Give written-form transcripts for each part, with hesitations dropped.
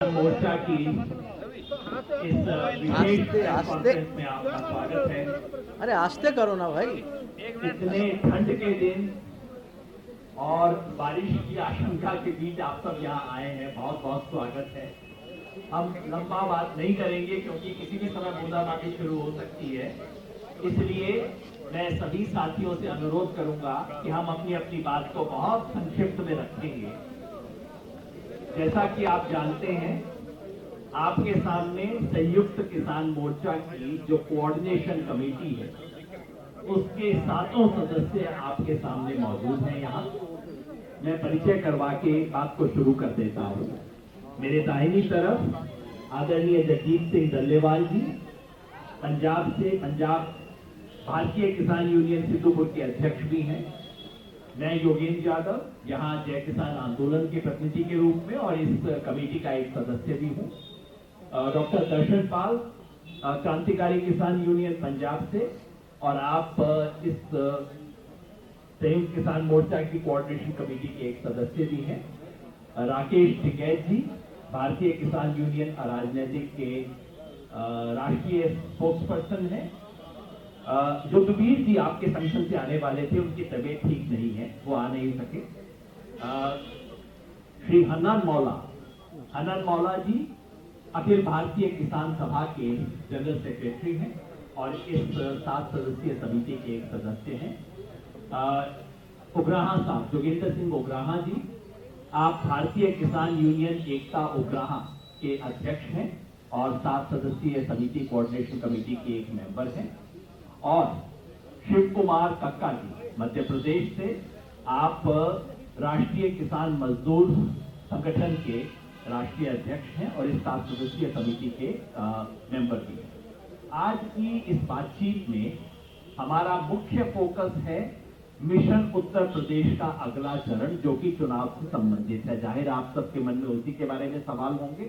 किसान मोर्चा की इस विशेष कॉन्फ्रेंस में आपका स्वागत है। अरे आस्ते करो ना भाई। इतने ठंड के दिन और बारिश की आशंका के बीच आप सब यहाँ आए हैं, बहुत बहुत स्वागत है। हम लंबा बात नहीं करेंगे क्योंकि किसी भी समय बूंदाबांदी शुरू हो सकती है, इसलिए मैं सभी साथियों से अनुरोध करूंगा कि हम अपनी अपनी बात को बहुत संक्षिप्त में रखेंगे। जैसा कि आप जानते हैं, आपके सामने संयुक्त किसान मोर्चा की जो कोऑर्डिनेशन कमेटी है उसके 7 सदस्य आपके सामने मौजूद हैं। यहाँ मैं परिचय करवा के बात को शुरू कर देता हूँ। मेरे दाहिनी तरफ आदरणीय जगजीत सिंह डल्लेवाल जी, पंजाब भारतीय किसान यूनियन सिद्धूपुर के अध्यक्ष भी हैं। मैं योगेंद्र यादव, यहाँ जय किसान आंदोलन के प्रतिनिधि के रूप में और इस कमेटी का एक सदस्य भी हूँ। डॉक्टर दर्शन पाल, क्रांतिकारी किसान यूनियन पंजाब से, और आप इस संयुक्त किसान मोर्चा की कोऑर्डिनेशन कमेटी के एक सदस्य भी हैं। राकेश टिकैत जी, भारतीय किसान यूनियन राजनीतिक के राष्ट्रीय स्पोक्स पर्सन हैं। जुगवीर जी आपके फंक्शन से आने वाले थे, उनकी तबीयत ठीक नहीं है, वो आ नहीं सके। श्री हन्नान मौला जी अखिल भारतीय किसान सभा के जनरल सेक्रेटरी हैं और इस 7 सदस्यीय समिति के एक सदस्य हैं। उग्राहा साहब, जोगेंद्र सिंह उग्राहा जी, आप भारतीय किसान यूनियन एकता उग्राहा के अध्यक्ष हैं और 7 सदस्यीय समिति कोऑर्डिनेशन कमेटी के एक मेंबर हैं। और शिव कुमार कक्का जी, मध्य प्रदेश से, आप राष्ट्रीय किसान मजदूर संगठन के राष्ट्रीय अध्यक्ष हैं और इस 7 सदस्यीय समिति के मेंबर भी हैं। आज की इस बातचीत में हमारा मुख्य फोकस है मिशन उत्तर प्रदेश का अगला चरण, जो कि चुनाव से संबंधित है। जाहिर आप सबके मन में उसी के बारे में सवाल होंगे।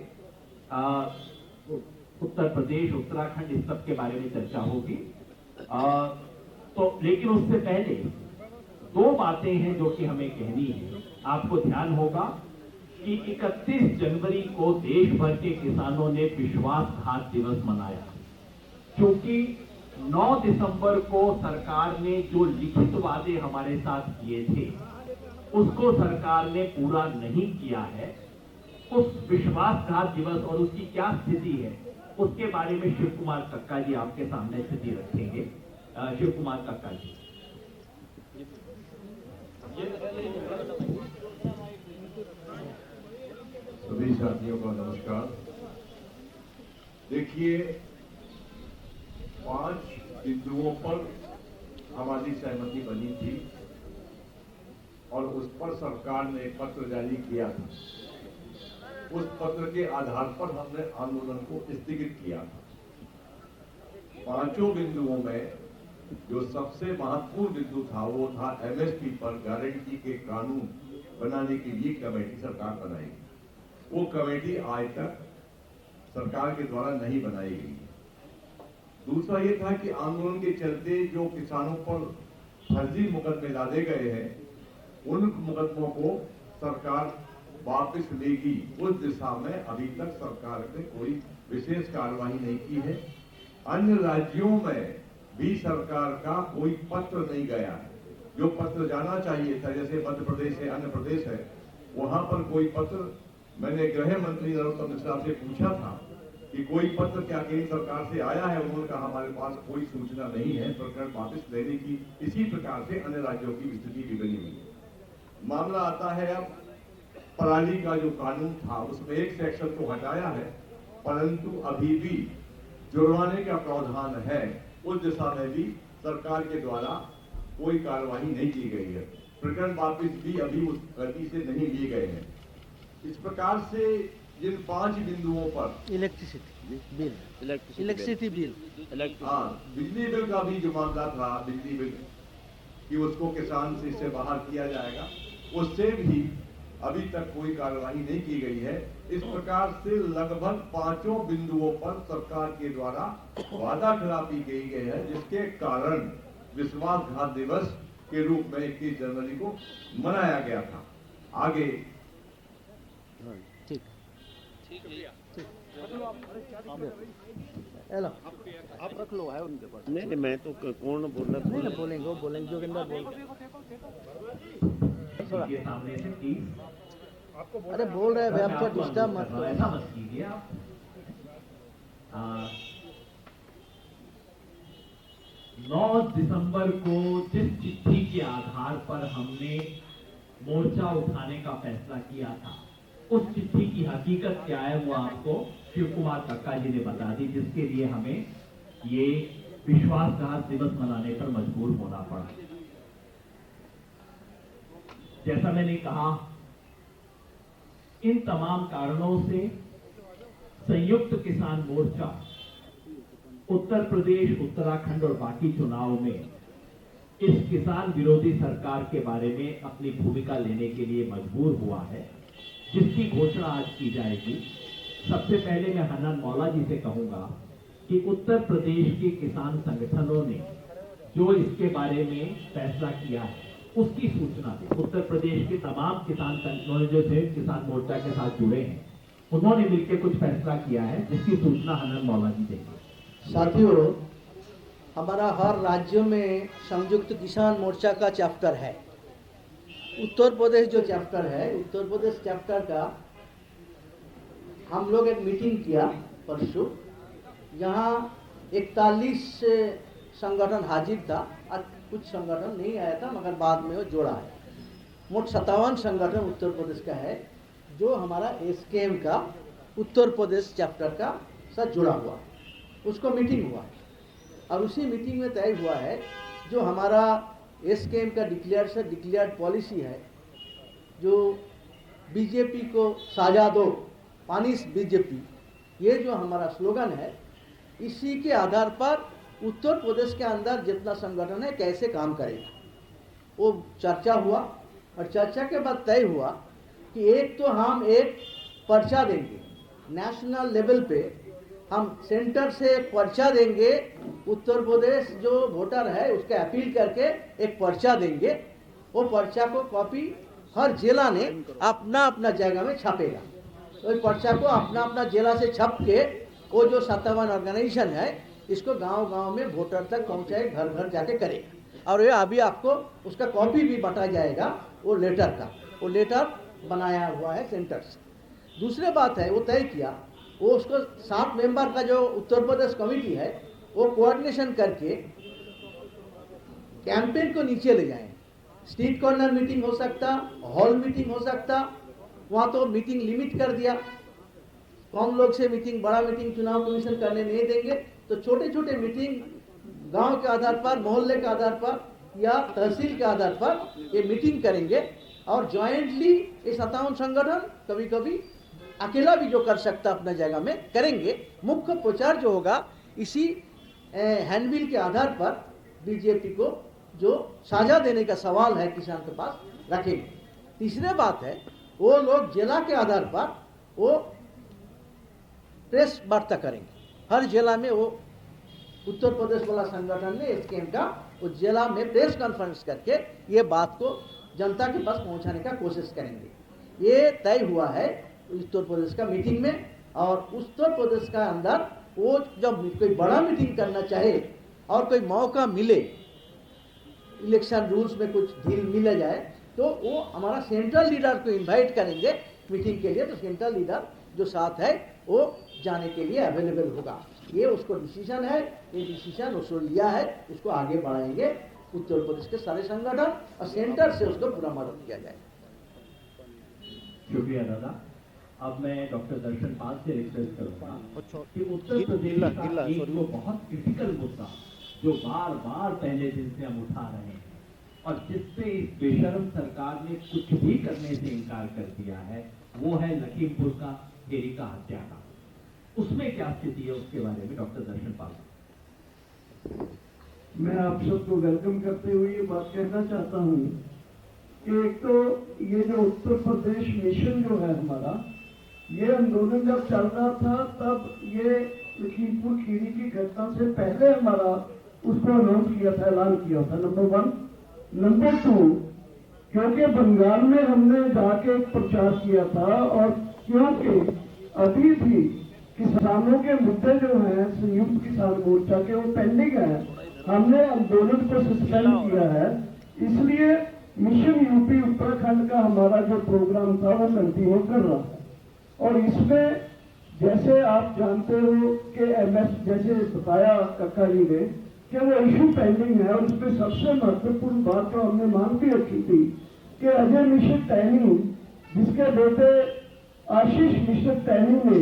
उत्तर प्रदेश, उत्तराखंड, इस सब के बारे में चर्चा होगी। तो लेकिन उससे पहले 2 बातें हैं जो कि हमें कहनी है। आपको ध्यान होगा कि 31 जनवरी को देश भर के किसानों ने विश्वासघात दिवस मनाया, क्योंकि 9 दिसंबर को सरकार ने जो लिखित वादे हमारे साथ किए थे उसको सरकार ने पूरा नहीं किया है। उस विश्वासघात दिवस और उसकी क्या स्थिति है उसके बारे में शिव कुमार कक्का जी आपके सामने स्थिति रखेंगे। शिव कुमार कक्का जी। सभी साथियों का नमस्कार। देखिए, 5 बिंदुओं पर हमारी सहमति बनी थी और उस पर सरकार ने पत्र जारी किया था। उस पत्र के आधार पर हमने आंदोलन को स्थगित किया था। 5 बिंदुओं में जो सबसे महत्वपूर्ण बिंदु था वो था एमएसपी पर गारंटी के कानून बनाने के लिए कमेटी सरकार बनाएगी। वो कमेटी आज तक सरकार के द्वारा नहीं बनाई गई। दूसरा ये था कि आंदोलन के चलते जो किसानों पर फर्जी मुकदमे लादे गए हैं उन मुकदमों को सरकार वापस लेगी। उस दिशा में अभी तक सरकार ने कोई विशेष कार्रवाई नहीं की है। अन्य राज्यों में भी सरकार का कोई पत्र नहीं गया है। जो पत्र जाना चाहिए था, जैसे मध्य प्रदेश है, अन्य प्रदेश है, वहां पर कोई पत्र, मैंने गृह मंत्री नरोत्तम मिश्रा से पूछा था कि कोई पत्र क्या केंद्र सरकार से आया है। उन्होंने कहा हमारे पास कोई सूचना नहीं है, प्रकरण वापस लेने की। इसी प्रकार से अन्य राज्यों की स्थिति बिगड़ी हुई है। मामला आता है अब पराली का जो कानून था उसमें एक सेक्शन को हटाया है, परंतु अभी भी जुर्माने का प्रावधान है। उस दिशा में भी सरकार के द्वारा कोई कार्रवाई नहीं की गई है। प्रकरण वापस भी अभी उस गति से नहीं लिए गए हैं। इस प्रकार से जिन 5 बिंदुओं पर इलेक्ट्रिसिटी बिल, बिजली बिल का भी जो मामला था, बिजली बिल कि उसको किसान से इससे बाहर किया जाएगा, उससे भी अभी तक कोई कार्रवाई नहीं की गई है। इस प्रकार से लगभग 5 बिंदुओं पर सरकार के द्वारा वादा खिलाफी की गई है, जिसके कारण विश्वासघात दिवस के रूप में 21 जनवरी को मनाया गया था। आगे ठीक हेलो आप रख लो, है उनके पास। नहीं मैं तो कौन बोल रहा नहीं ना बोलेंगे, वो बोलेंगे जोगिंदर बोल। ये सामने से प्लीज अरे बोल रहे हैं भाई, आप थोड़ा डिस्टर्ब मत करो। ऐसा मत कीजिए आप। 9 दिसंबर को जिस चिट्ठी के आधार पर हमने मोर्चा उठाने का फैसला किया था, उस चिट्ठी की हकीकत क्या है वो आपको शिव कुमार कक्का जी ने बता दी, जिसके लिए हमें ये विश्वासघात दिवस मनाने पर मजबूर होना पड़ा। जैसा मैंने कहा, इन तमाम कारणों से संयुक्त किसान मोर्चा उत्तर प्रदेश, उत्तराखंड और बाकी चुनाव में इस किसान विरोधी सरकार के बारे में अपनी भूमिका लेने के लिए मजबूर हुआ है, जिसकी घोषणा आज की जाएगी। सबसे पहले मैं हनन मौला जी से कहूंगा कि उत्तर प्रदेश के किसान संगठनों ने जो इसके बारे में फैसला किया है उसकी सूचना दें। उत्तर प्रदेश के तमाम किसान संगठनों जो थे किसान मोर्चा के साथ जुड़े हैं, उन्होंने मिलकर कुछ फैसला किया है, जिसकी सूचना हनन मौला जी देंगे। साथियों, हमारा हर राज्य में संयुक्त किसान मोर्चा का चैप्टर है। उत्तर प्रदेश जो चैप्टर है, उत्तर प्रदेश चैप्टर का हम लोग एक मीटिंग किया परसों, जहां 41 संगठन हाजिर था। आज कुछ संगठन नहीं आया था, मगर बाद में वो जोड़ा है। मोट 57 संगठन उत्तर प्रदेश का है, जो हमारा एसकेएम का उत्तर प्रदेश चैप्टर का साथ जुड़ा हुआ है। उसको मीटिंग हुआ है और उसी मीटिंग में तय हुआ है जो हमारा एसकेएम का डिक्लेयर्ड पॉलिसी है, जो बीजेपी को साजा दो, पानिश बीजेपी, ये जो हमारा स्लोगन है, इसी के आधार पर उत्तर प्रदेश के अंदर जितना संगठन है कैसे काम करेगा, वो चर्चा हुआ। और चर्चा के बाद तय हुआ कि एक तो हम एक पर्चा देंगे नेशनल लेवल पे, हम सेंटर से एक पर्चा देंगे, उत्तर प्रदेश जो वोटर है उसका अपील करके एक पर्चा देंगे। वो पर्चा को कॉपी हर जिला ने अपना अपना जगह में छापेगा। तो इस पर्चा को अपना अपना जिला से छाप के वो जो 57 ऑर्गेनाइजेशन है इसको गांव-गांव में वोटर तक पहुंचाए, घर घर जाके करेगा। और ये अभी आपको उसका कॉपी भी बता जाएगा, वो लेटर का, वो लेटर बनाया हुआ है सेंटर से। दूसरी बात है, वो तय किया, वो उसको 7 मेंबर का जो उत्तर प्रदेश कमेटी है वो कोऑर्डिनेशन करके कैंपेन को नीचे ले जाएं। स्ट्रीट कॉर्नर मीटिंग हो सकता, हॉल मीटिंग हो सकता, वहाँ तो मीटिंग लिमिट कर दिया, कम लोग से मीटिंग, बड़ा मीटिंग चुनाव कमीशन करने नहीं देंगे। तो छोटे छोटे मीटिंग गांव के आधार पर, मोहल्ले के आधार पर या तहसील के आधार पर ये मीटिंग करेंगे। और ज्वाइंटली ये 57 संगठन, कभी कभी अकेला भी जो कर सकता अपना जगह में करेंगे। मुख्य प्रचार जो होगा इसी हैंडबिल के आधार पर बीजेपी को जो साझा देने का सवाल है किसान के पास रखेंगे। तीसरी बात है, वो लोग जिला के आधार पर वो प्रेस वार्ता करेंगे। हर जिला में वो उत्तर प्रदेश वाला संगठन ने एसकेएम का वो जिला में प्रेस कॉन्फ्रेंस करके ये बात को जनता के पास पहुंचाने का कोशिश करेंगे। ये तय हुआ है उत्तर प्रदेश का मीटिंग में। और उत्तर प्रदेश का अंदर वो जब कोई बड़ा मीटिंग करना चाहे और कोई मौका मिले, इलेक्शन रूल्स में कुछ ढील मिल जाए, तो वो हमारा सेंट्रल लीडर को इनवाइट करेंगे मीटिंग के लिए। तो सेंट्रल लीडर जो साथ है वो जाने के लिए अवेलेबल होगा। ये उसको डिसीजन है, ये डिसीजन उसने लिया है, उसको आगे बढ़ाएंगे उत्तर प्रदेश के सारे संगठन और सेंटर से उसको पूरा मदद किया जाए। शुक्रिया दादा। अब मैं डॉक्टर दर्शन पाल से रिक्वेस्ट करूंगा कि उत्तर प्रदेश का एक वो बहुत क्रिटिकल मुद्दा जो बार बार पहले दिन से हम उठा रहे हैं और जिससे इस बेशर्म सरकार ने कुछ भी करने से इनकार कर दिया है, वो है लखीमपुर का हेरी का हत्याकांड। उसमें क्या स्थिति है, उसके बारे में डॉक्टर दर्शन पाल। मैं आप सबको वेलकम करते हुए ये बात कहना चाहता हूँ कि एक तो ये जो उत्तर प्रदेश मिशन जो है हमारा, ये आंदोलन जब चल रहा था तब ये लखीमपुर खीरी की घटना से पहले हमारा उसको अनाउंस किया था, ऐलान किया था, नंबर 1। नंबर 2, क्योंकि बंगाल में हमने जाके एक प्रचार किया था और क्योंकि अभी भी किसानों के मुद्दे जो हैं संयुक्त किसान मोर्चा के वो पेंडिंग है। हमने आंदोलन को सस्पेंड किया है, इसलिए मिशन यूपी उत्तराखंड का हमारा जो प्रोग्राम था वो कंटिन्यू कर रहा है। और इसमें जैसे आप जानते हो कि एमएस जैसे बताया काका जी ने कि वो इशू पेंडिंग है, और उसमें सबसे महत्वपूर्ण बात तो हमने मांग भी रखी थी कि अजय मिश्र टैनी, जिसके बेटे आशीष मिश्र टैनी ने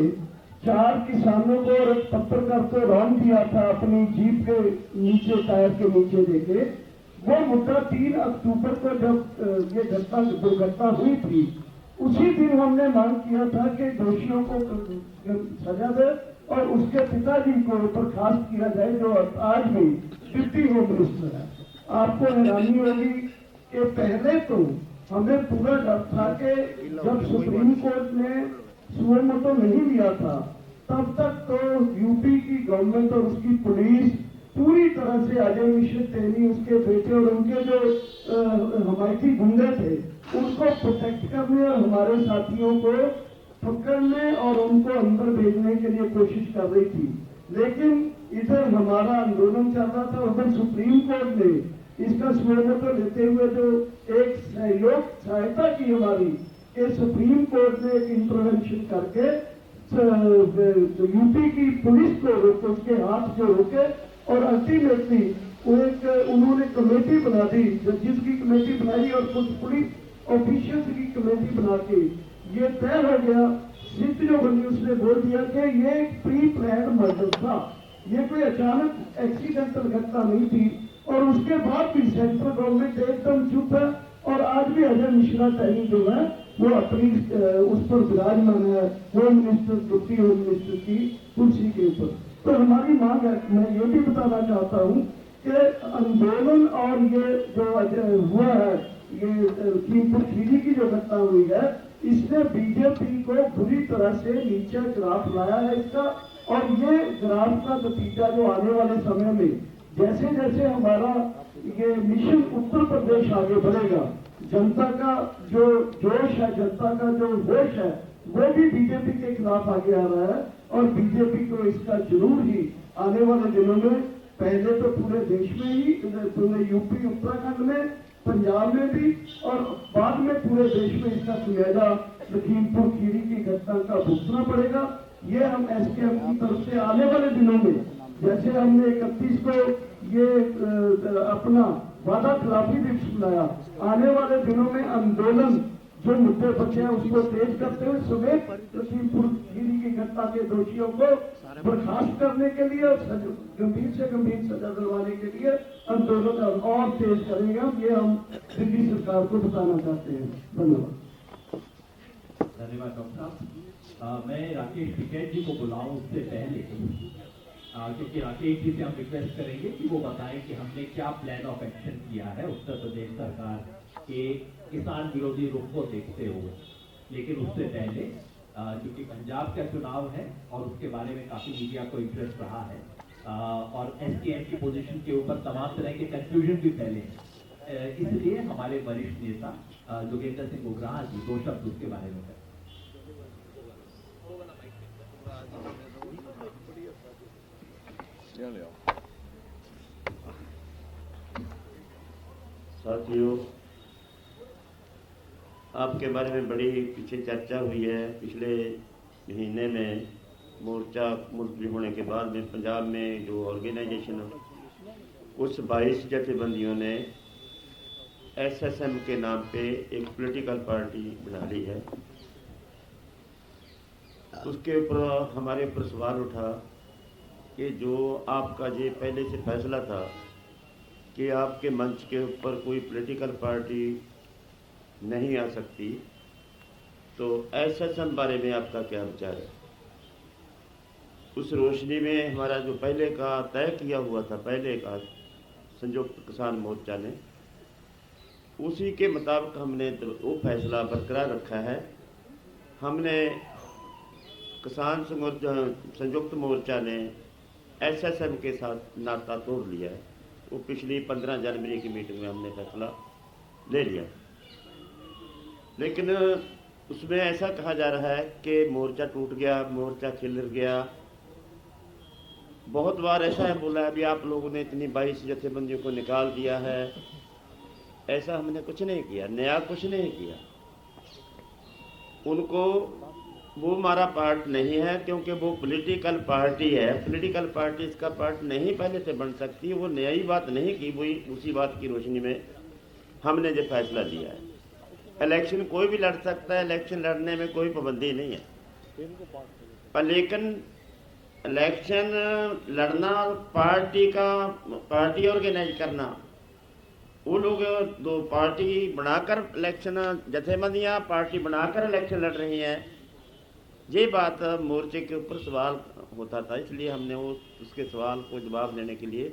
4 किसानों को और एक पत्रकार को रौंद दिया था अपनी जीप के नीचे, टायर के नीचे देके, वो मुद्दा 3 अक्टूबर को जब ये दुर्घटना हुई थी, उसी दिन हमने मांग किया था कि दोषियों को सजा दे और उसके पिताजी को बर्खास्त किया जाए, जो आज भी डिप्टी होम मिनिस्टर है। आपको हैरानी होगी कि पहले तो हमें पूरा डर था कि जब सुप्रीम कोर्ट ने सुमोटो नहीं लिया था, तब तक तो यूपी की गवर्नमेंट और उसकी पुलिस पूरी तरह से अजय मिश्र टेनी, उसके बेटे और उनके जो हमायती गुंडे थे, उनको प्रोटेक्ट करने और हमारे साथियों को पकड़ने और उनको अंदर भेजने के लिए कोशिश कर रही थी। लेकिन इधर हमारा आंदोलन चल रहा था, उधर सुप्रीम कोर्ट ने इसका सुमोटो लेते हुए जो एक सहायता की हमारी, कि सुप्रीम कोर्ट ने एक इंटरवेंशन करके यूपी की पुलिस को रोके, उसके हाथ जो रोके, और अल्टीमेटली उन्होंने कमेटी बना दी, जजेस की कमेटी बनाई और कुछ पुलिस ऑफिशियल्स की कमेटी बना के ये तय हो गया, सिद्ध जो बनी उसने बोल दिया कि ये एक प्री प्लान मर्डर था, ये कोई अचानक एक्सीडेंटल घटना नहीं थी। और उसके बाद भी सेंट्रल गवर्नमेंट एकदम चुप है, और आज भी अजय मिश्रा टैनी जो है वो अपनी उस पर विराजमान है, home minister, deputy home minister की कुर्सी के ऊपर। तो हमारी मांग है, मैं ये भी बताना चाहता हूँ कि आंदोलन और ये जो हुआ है, ये लखीमपुर खीरी की जो घटना हुई है, इसने बीजेपी को बुरी तरह से नीचे ग्राफ लाया है इसका। और ये ग्राफ का नतीजा जो आने वाले समय में जैसे जैसे हमारा ये मिशन उत्तर प्रदेश आगे बढ़ेगा, जनता का जो जोश है, जनता का जो होश है, वो भी बीजेपी के खिलाफ आगे आ रहा है। और बीजेपी को इसका जरूर ही आने वाले दिनों में, पहले तो पूरे देश में ही, पूरे यूपी उत्तराखंड में, पंजाब में भी, और बाद में पूरे देश में इसका सुमेधा लखीमपुर खीरी की घटना का भुगतना पड़ेगा। ये हम एसकेएम की तरफ से आने वाले दिनों में, जैसे हमने 31 को ये अपना वादा खिलाफी दिवस मनाया, आने वाले दिनों में आंदोलन जो मुद्दे बचे हैं उसको तेज करते हुए समेत लखीमपुर खीरी की घटना के दोषियों को बर्खास्त करने के लिए, गंभीर से गंभीर सजा दिलवाने के लिए आंदोलन और तेज करेंगे। ये हम दिल्ली सरकार को बताना चाहते हैं। धन्यवाद। धन्यवाद डॉक्टर साहब। मैं राकेश टिकैत जी को बुलाऊं उससे पहले, क्योंकि राकेश जी से हम रिक्वेस्ट करेंगे कि वो बताएं कि हमने क्या प्लान ऑफ एक्शन किया है उत्तर प्रदेश सरकार के किसान विरोधी रुख को देखते हुए। लेकिन उससे पहले, क्योंकि पंजाब का चुनाव है और उसके बारे में काफी मीडिया को इंटरेस्ट रहा है, और एसकेएम की पोजीशन के ऊपर तमाम तरह के कंफ्यूजन भी फैले हैं, इसलिए हमारे वरिष्ठ नेता जोगेंद्र सिंह उग्राह जी 2 शब्द उसके बारे में करें। साथियों, आपके बारे में बड़ी पीछे चर्चा हुई है। पिछले महीने में मोर्चा मुलतवी होने के बाद में पंजाब में जो ऑर्गेनाइजेशन, उस 22 जथेबंदियों ने एसएसएम के नाम पे एक पॉलिटिकल पार्टी बना ली है। उसके ऊपर हमारे ऊपर सवाल उठा कि जो आपका ये पहले से फैसला था कि आपके मंच के ऊपर कोई पॉलिटिकल पार्टी नहीं आ सकती, तो एसएसएम बारे में आपका क्या विचार है? उस रोशनी में हमारा जो पहले का तय किया हुआ था, पहले का संयुक्त किसान मोर्चा ने, उसी के मुताबिक हमने वो फैसला बरकरार रखा है। हमने किसान संयुक्त मोर्चा ने एसएसएम के साथ नाता तोड़ लिया है। वो पिछली 15 जनवरी की मीटिंग में हमने फैसला ले लिया। लेकिन उसमें ऐसा कहा जा रहा है कि मोर्चा टूट गया, मोर्चा खिल गया। बहुत बार ऐसा है बोला है, अभी आप लोगों ने इतनी 22 जथेबंदियों को निकाल दिया है। ऐसा हमने कुछ नहीं किया, नया कुछ नहीं किया। उनको वो हमारा पार्ट नहीं है, क्योंकि वो पॉलिटिकल पार्टी है। पॉलिटिकल पार्टी इसका पार्ट नहीं पहले से बन सकती। वो नई बात नहीं की, वही उसी बात की रोशनी में हमने जो फैसला लिया है। इलेक्शन कोई भी लड़ सकता है, इलेक्शन लड़ने में कोई पाबंदी नहीं है, पर लेकिन इलेक्शन लड़ना, पार्टी ऑर्गेनाइज करना, वो लोग दो पार्टी बनाकर इलेक्शन, जथेबंदियां पार्टी बनाकर इलेक्शन लड़ रही हैं, ये बात मोर्चे के ऊपर सवाल होता था। इसलिए हमने उसके सवाल को जवाब देने के लिए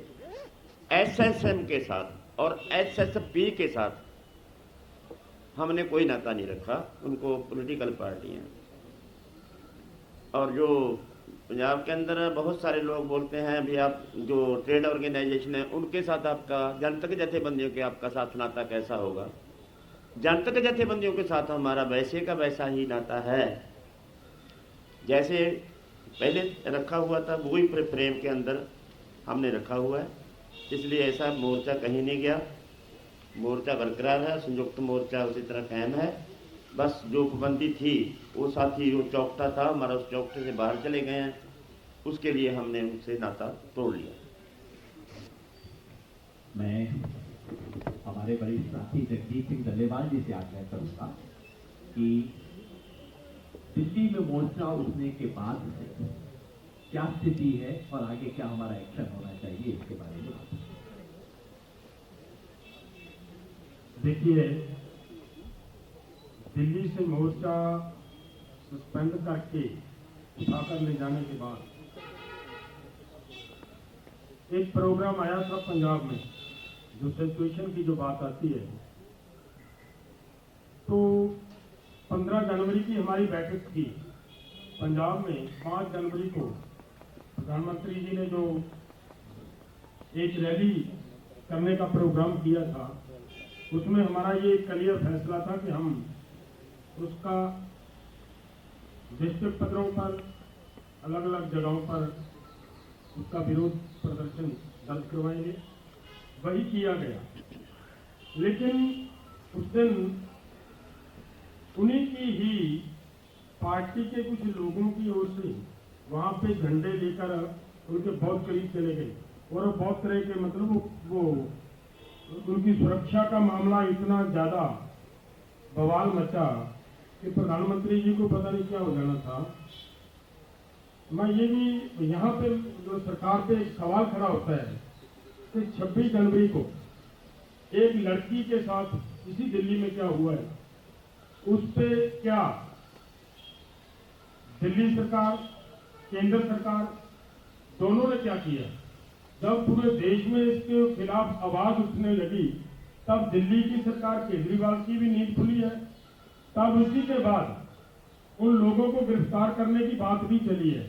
एसएसएम के साथ और एसएसपी के साथ हमने कोई नाता नहीं रखा। उनको पॉलिटिकल पार्टी हैं। और जो पंजाब के अंदर बहुत सारे लोग बोलते हैं अभी आप जो ट्रेड ऑर्गेनाइजेशन है उनके साथ आपका, जनतक जथेबंदियों के आपका साथ नाता कैसा होगा? जनतक जथेबंदियों के साथ हमारा वैसे का वैसा ही नाता है जैसे पहले रखा हुआ था, वही फ्रेम के अंदर हमने रखा हुआ है। इसलिए ऐसा मोर्चा कहीं नहीं गया, मोर्चा बरकरार है, संयुक्त मोर्चा उसी तरह कायम है। बस जो पाबंदी थी वो साथी जो चौकटा था हमारा, उस चौकटे से बाहर चले गए हैं, उसके लिए हमने उनसे नाता तोड़ लिया। मैं हमारे बड़े साथी जगदीप सिंह डल्लेवाल जी से आग्रह करूंगा कि दिल्ली में मोर्चा उठने के बाद से क्या स्थिति है और आगे क्या हमारा एक्शन होना चाहिए, इसके बारे में। देखिए, दिल्ली से मोर्चा सस्पेंड करके उठाकर ले जाने के बाद एक प्रोग्राम आया था पंजाब में, जो सिचुएशन की जो बात आती है, तो 15 जनवरी की हमारी बैठक थी पंजाब में। 5 जनवरी को प्रधानमंत्री जी ने जो एक रैली करने का प्रोग्राम किया था, उसमें हमारा ये क्लियर फैसला था कि हम उसका डिस्ट्रिक्ट पदों पर, अलग अलग जगहों पर उसका विरोध प्रदर्शन दर्ज करवाएंगे। वही किया गया। लेकिन उस दिन उन्हीं की ही पार्टी के कुछ लोगों की ओर से वहां पे झंडे लेकर उनके बहुत करीब चले गए और बहुत तरह के, मतलब वो उनकी सुरक्षा का मामला इतना ज्यादा बवाल मचा कि प्रधानमंत्री जी को पता नहीं क्या हो जाना था। मैं ये भी यहाँ पे जो सरकार पे एक सवाल खड़ा होता है कि 26 जनवरी को एक लड़की के साथ इसी दिल्ली में क्या हुआ है, उस पे क्या दिल्ली सरकार, केंद्र सरकार दोनों ने क्या किया? जब पूरे देश में इसके खिलाफ आवाज उठने लगी, तब दिल्ली की सरकार, केजरीवाल की भी नींद खुली है। तब उसी के बाद उन लोगों को गिरफ्तार करने की बात भी चली है।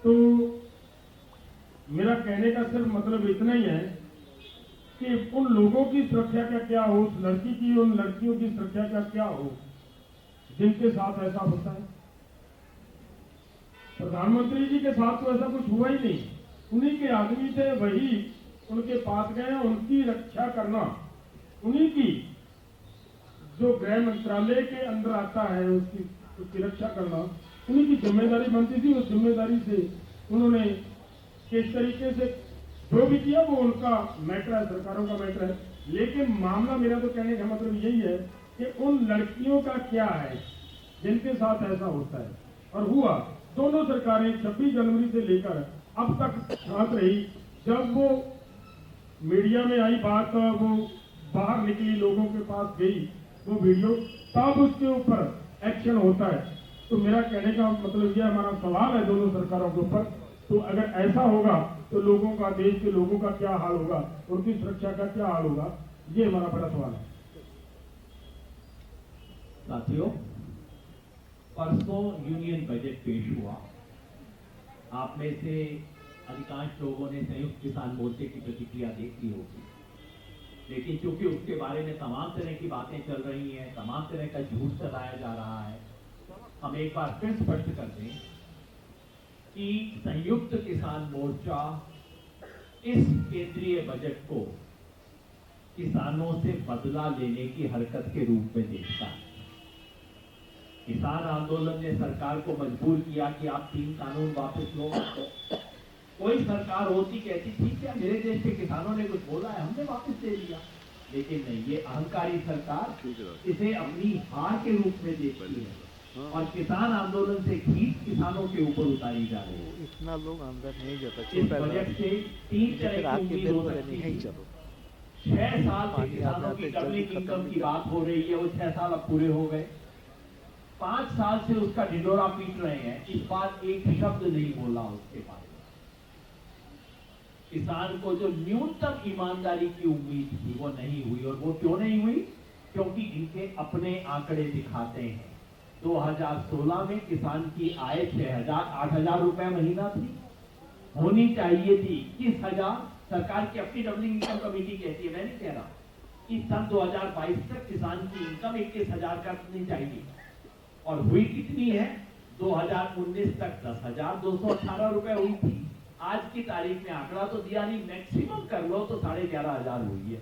तो मेरा कहने का सिर्फ मतलब इतना ही है कि उन लोगों की सुरक्षा का क्या हो, उस लड़की की, उन लड़कियों की सुरक्षा का क्या हो जिनके साथ ऐसा होता है। प्रधानमंत्री जी के साथ तो ऐसा कुछ हुआ ही नहीं। उन्हीं के आदमी थे, वही उनके पास गए, उनकी रक्षा करना, उन्हीं की जो गृह मंत्रालय के अंदर आता है उसकी रक्षा करना उन्हीं की जिम्मेदारी बनती थी। उस जिम्मेदारी से उन्होंने किस तरीके से जो भी किया वो उनका मैटर है, सरकारों का मैटर है। लेकिन मामला मेरा तो कहने का मतलब यही है कि उन लड़कियों का क्या है जिनके साथ ऐसा होता है। और हुआ, दोनों सरकारें 26 जनवरी से लेकर अब तक शांत रही। जब वो मीडिया में आई बात, वो बाहर निकली, लोगों के पास गई वो वीडियो, तब उसके ऊपर एक्शन होता है। तो मेरा कहने का मतलब यह, हमारा सवाल है दोनों सरकारों के ऊपर, तो अगर ऐसा होगा तो लोगों का, देश के लोगों का क्या हाल होगा, उनकी सुरक्षा का क्या हाल होगा, ये हमारा बड़ा सवाल है। साथियों, परसों यूनियन बजट पेश हुआ। आप में से अधिकांश लोगों ने संयुक्त किसान मोर्चे की प्रतिक्रिया देखी होगी। लेकिन चूंकि उसके बारे में तमाम तरह की बातें चल रही हैं, तमाम तरह का झूठ चलाया जा रहा है, हम एक बार फिर स्पष्ट कर दें कि संयुक्त किसान मोर्चा इस केंद्रीय बजट को किसानों से बदला लेने की हरकत के रूप में देखता है। किसान आंदोलन ने सरकार को मजबूर किया कि आप 3 कानून वापस लो। कोई सरकार होती कहती ठीक है, मेरे देश के किसानों ने कुछ बोला है, हमने वापस दे दिया। लेकिन नहीं, ये अहंकारी सरकार इसे अपनी हार के रूप में देखती है और किसान आंदोलन से खींच किसानों के ऊपर उतारी जा रही है। इतना लोग अंदर नहीं जाता। इस बजट से 3 तरह की उम्मीद हो सकती है। 6 साल से किसानों की डबलिंग इनकम की बात हो रही है, वो 6 साल अब पूरे हो गए। 5 साल से उसका ढिंढोरा पीट रहे हैं, इस बार एक शब्द नहीं बोला उसके बारे में। किसान को जो न्यूनतम ईमानदारी की उम्मीद थी वो नहीं हुई। और वो क्यों नहीं हुई? क्योंकि इनके अपने आंकड़े दिखाते हैं 2016 में किसान की आय 8,000 रुपए महीना थी, होनी चाहिए थी 21,000। सरकार की अपनी डबलिंग इनकम कमेटी कहती है, मैं नहीं कह रहा, कि सन 2022 तक किसान की इनकम 21,000 करनी चाहिए। और हुई कितनी है? 2019 तक 10,218 रुपए हुई थी। आज की तारीख में आंकड़ा तो दिया नहीं, मैक्सिमम कर लो तो 11,500 हुई है।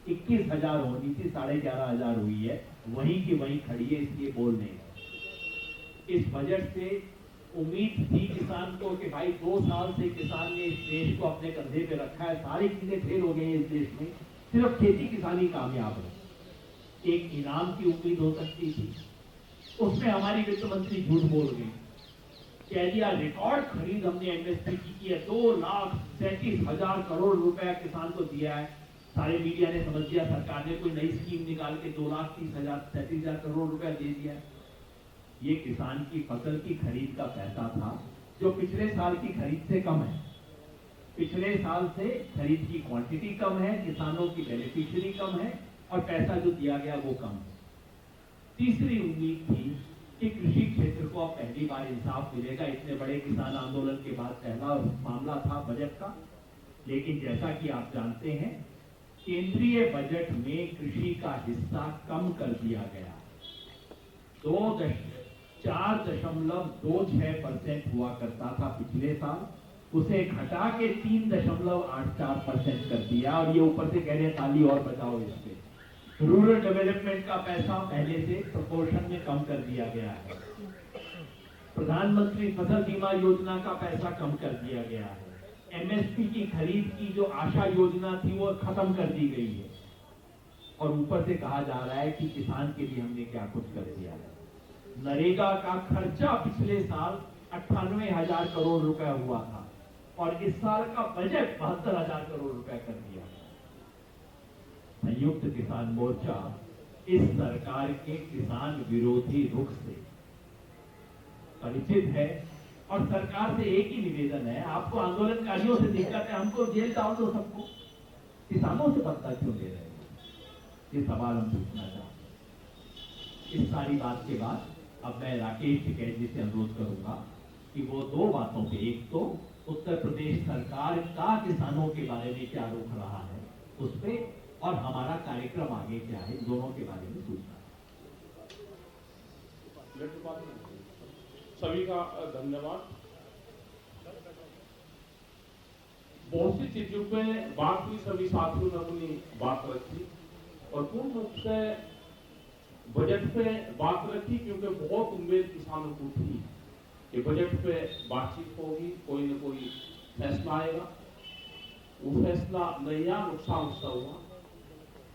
21,000 होनी थी, 11,500 हुई है, वहीं की वहीं खड़ी है, इसलिए बोल नहीं रहे। इस बजट से उम्मीद थी किसान को कि भाई 2 साल से किसान ने इस देश को अपने कंधे पे रखा है, सारी चीजें फेल हो गई हैं इस देश में, सिर्फ खेती किसानी कामयाब है। एक इनाम की उम्मीद हो सकती थी, उसमें हमारी वित्त मंत्री झूठ बोल गई, कह दिया रिकॉर्ड खरीद हमने एमएसपी की है, 2,37,000 करोड़ रुपया किसान को दिया है। सारे मीडिया ने समझ लिया सरकार ने कोई नई स्कीम निकाल के 2,37,000 करोड़ रुपया दे दिया। ये किसान की फसल की खरीद का पैसा था जो पिछले साल की खरीद से कम है। पिछले साल से खरीद की क्वांटिटी कम है, किसानों की बेनिफिशियरी कम है और पैसा जो दिया गया वो कम है। तीसरी उम्मीद थी कि कृषि क्षेत्र को अब पहली बार इंसाफ मिलेगा। इतने बड़े किसान आंदोलन के बाद पहला मामला था बजट का। लेकिन जैसा कि आप जानते हैं, केंद्रीय बजट में कृषि का हिस्सा कम कर दिया गया। 4.26% हुआ करता था पिछले साल, उसे घटा के 3.84% कर दिया। और ये ऊपर से कह रहे हैं ताली और बजाओ इस पे। रूरल डेवलपमेंट का पैसा पहले से प्रोपोर्शन में कम कर दिया गया है। प्रधानमंत्री फसल बीमा योजना का पैसा कम कर दिया गया है। एमएसपी की खरीद की जो आशा योजना थी वो खत्म कर दी गई है। और ऊपर से कहा जा रहा है कि किसान के लिए हमने क्या कुछ कर दिया है। नरेगा का खर्चा पिछले साल 98,000 करोड़ रुपए हुआ था और इस साल का बजट 72,000 करोड़ रुपए कर दिया। संयुक्त किसान मोर्चा इस सरकार के किसान विरोधी रुख से परिचित है और सरकार से एक ही निवेदन है, आपको आंदोलनकारियों से दिक्कत है, हमको जेल डाल दो सबको, किसानों से बदला क्यों ले रहे हैं? ये सवाल हम पूछना चाहते हैं। इस सारी बात के बाद अब मैं राकेश टिकैत जी से अनुरोध करूंगा कि वो 2 बातों पे, एक तो उत्तर प्रदेश सरकार का किसानों के बारे में क्या रुख रहा है उस पे, और हमारा कार्यक्रम आगे क्या है, दोनों के बारे में सूचना। सभी का धन्यवाद। बहुत सी चीजों पे बात हुई, सभी साथियों ने अपनी बात रखी और पूर्ण रूप से बजट पे बात रखी, क्योंकि बहुत उम्मीद किसानों को थी कि बजट पे बातचीत होगी, कोई न कोई फैसला आएगा। वो फैसला नहीं आया, नुकसान उसका हुआ।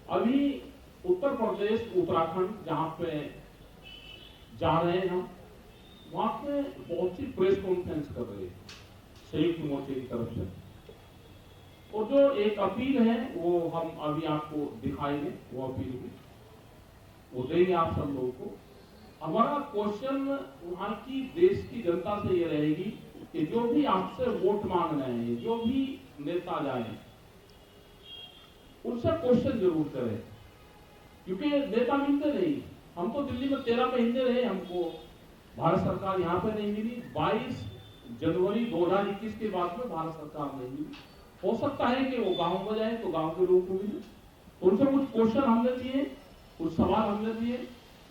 अभी उत्तर प्रदेश, उत्तराखंड जहां पे जा रहे हैं हम, वहां पे बहुत सी प्रेस कॉन्फ्रेंस कर रहे हैं संयुक्त मोर्चे की तरफ से, और जो एक अपील है वो हम अभी आपको दिखाएंगे। वो अपील भी वो देंगे आप सब लोगों को। हमारा क्वेश्चन वहां की देश की जनता से ये रहेगी कि जो भी आपसे वोट मांग रहे हैं, जो भी नेता जाए, उनसे क्वेश्चन जरूर करें, क्योंकि नेता मिलते नहीं। हम तो दिल्ली में 13 महीने रहे, हमको भारत सरकार यहाँ पे नहीं मिली। 22 जनवरी 2021 के बाद में भारत सरकार नहीं मिली। हो सकता है कि वो गांव में जाए तो गांव के लोग को मिले, तो उनसे कुछ क्वेश्चन हमने दिए, कुछ सवाल हमने दिए,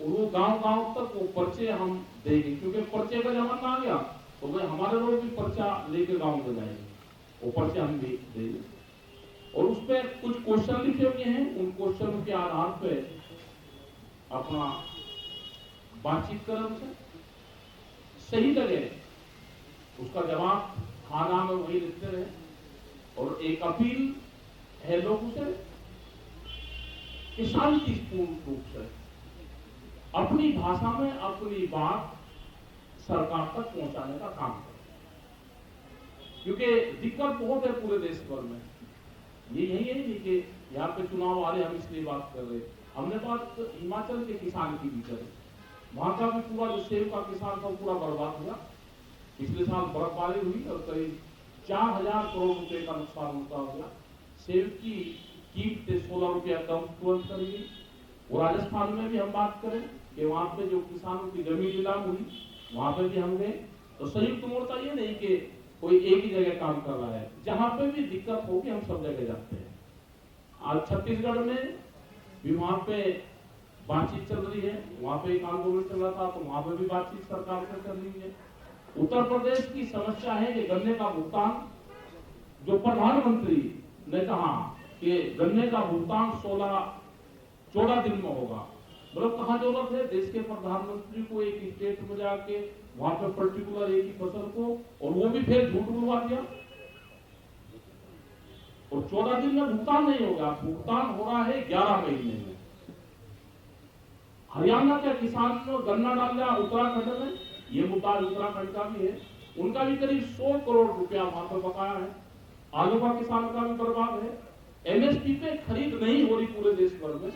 और वो गांव-गांव तक वो पर्चे हम देंगे, क्योंकि पर्चे का जमाना आ गया तो भाई हमारे लोग भी पर्चा लेके गांव में जाएंगे, वो पर्चे हम भी देंगे। और उस पर कुछ क्वेश्चन लिखे हुए हैं, उन क्वेश्चन के आधार पे अपना बातचीत करें उनसे, सही जगह उसका जवाब खाना में वही लिखते रहे। और एक अपील है लोगों से कि शांतिपूर्ण रूप से अपनी भाषा में अपनी बात सरकार तक पहुंचाने का काम करें, क्योंकि दिक्कत बहुत है पूरे देश भर में। ये यही है नहीं कि यहाँ पे चुनाव आ रहे हम इसलिए बात कर रहे। हमने बात हिमाचल के किसान की भी करी, वहां का भी पूरा जो सेब का किसान था पूरा बर्बाद हुआ। पिछले साल बर्फबारी हुई और करीब 4000 करोड़ रुपए का नुकसान उनका हो गया। सेब की कीमत 16 रुपया कम तुरंत कर गई। और राजस्थान में भी हम बात करें कि वहां पे जो किसानों की जमीन नीलाम हुई, वहां पे भी हम गए। तो संयुक्त मोर्चा ये नहीं कि कोई एक ही जगह काम कर रहा है, जहां पे भी दिक्कत होगी हम सब जगह जाते हैं। आज छत्तीसगढ़ में भी वहां पे बातचीत चल रही है, वहां पे एक आंदोलन चल रहा था तो वहां पे भी बातचीत सरकार से चल रही है। उत्तर प्रदेश की समस्या है कि गन्ने का भुगतान, जो प्रधानमंत्री ने कहा कि गन्ने का भुगतान 14 दिन में होगा, मतलब कहाँ जरूरत है देश के प्रधानमंत्री को एक स्टेट में जाके वहां पे पर्टिकुलर एक ही फसल को, और वो भी फिर झूठ बुलवा दिया और 14 दिन में भुगतान नहीं होगा। भुगतान हो रहा है 11 महीने में। हरियाणा के किसान ने गन्ना डाल दिया उत्तराखंड में, ये मुद्दा उत्तराखंड का भी है, उनका भी करीब 100 करोड़ रुपया वहां पर बकाया है। आलू का किसान का भी बर्बाद है। एमएसपी पे खरीद नहीं हो रही पूरे देश भर में।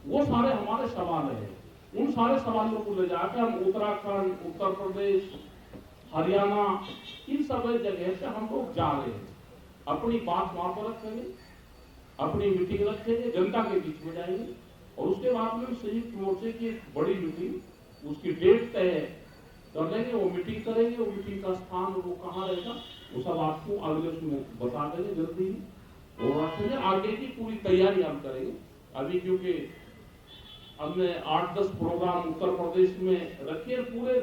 वो सारे हमारे सवाल है, उन सारे सवालों को ले जाकर हम उत्तराखंड, उत्तर प्रदेश, हरियाणा, इन सब जगह से हम लोग जा रहे हैं। अपनी बात वहां पर रखेंगे, अपनी मीटिंग रखेंगे, जनता के बीच में जाएंगे, और उसके बाद में संयुक्त मोर्चे की एक बड़ी मीटिंग, उसकी डेट तय कर लेंगे, वो मीटिंग करेंगे। वो मीटिंग का स्थान वो कहाँ रहेगा वो सब आपको अगले उसमें बता देंगे जल्दी ही। और रखेंगे, आगे की पूरी तैयारी हम करेंगे। अभी क्योंकि हमने 8-10 प्रोग्राम उत्तर प्रदेश में रखे, पूरे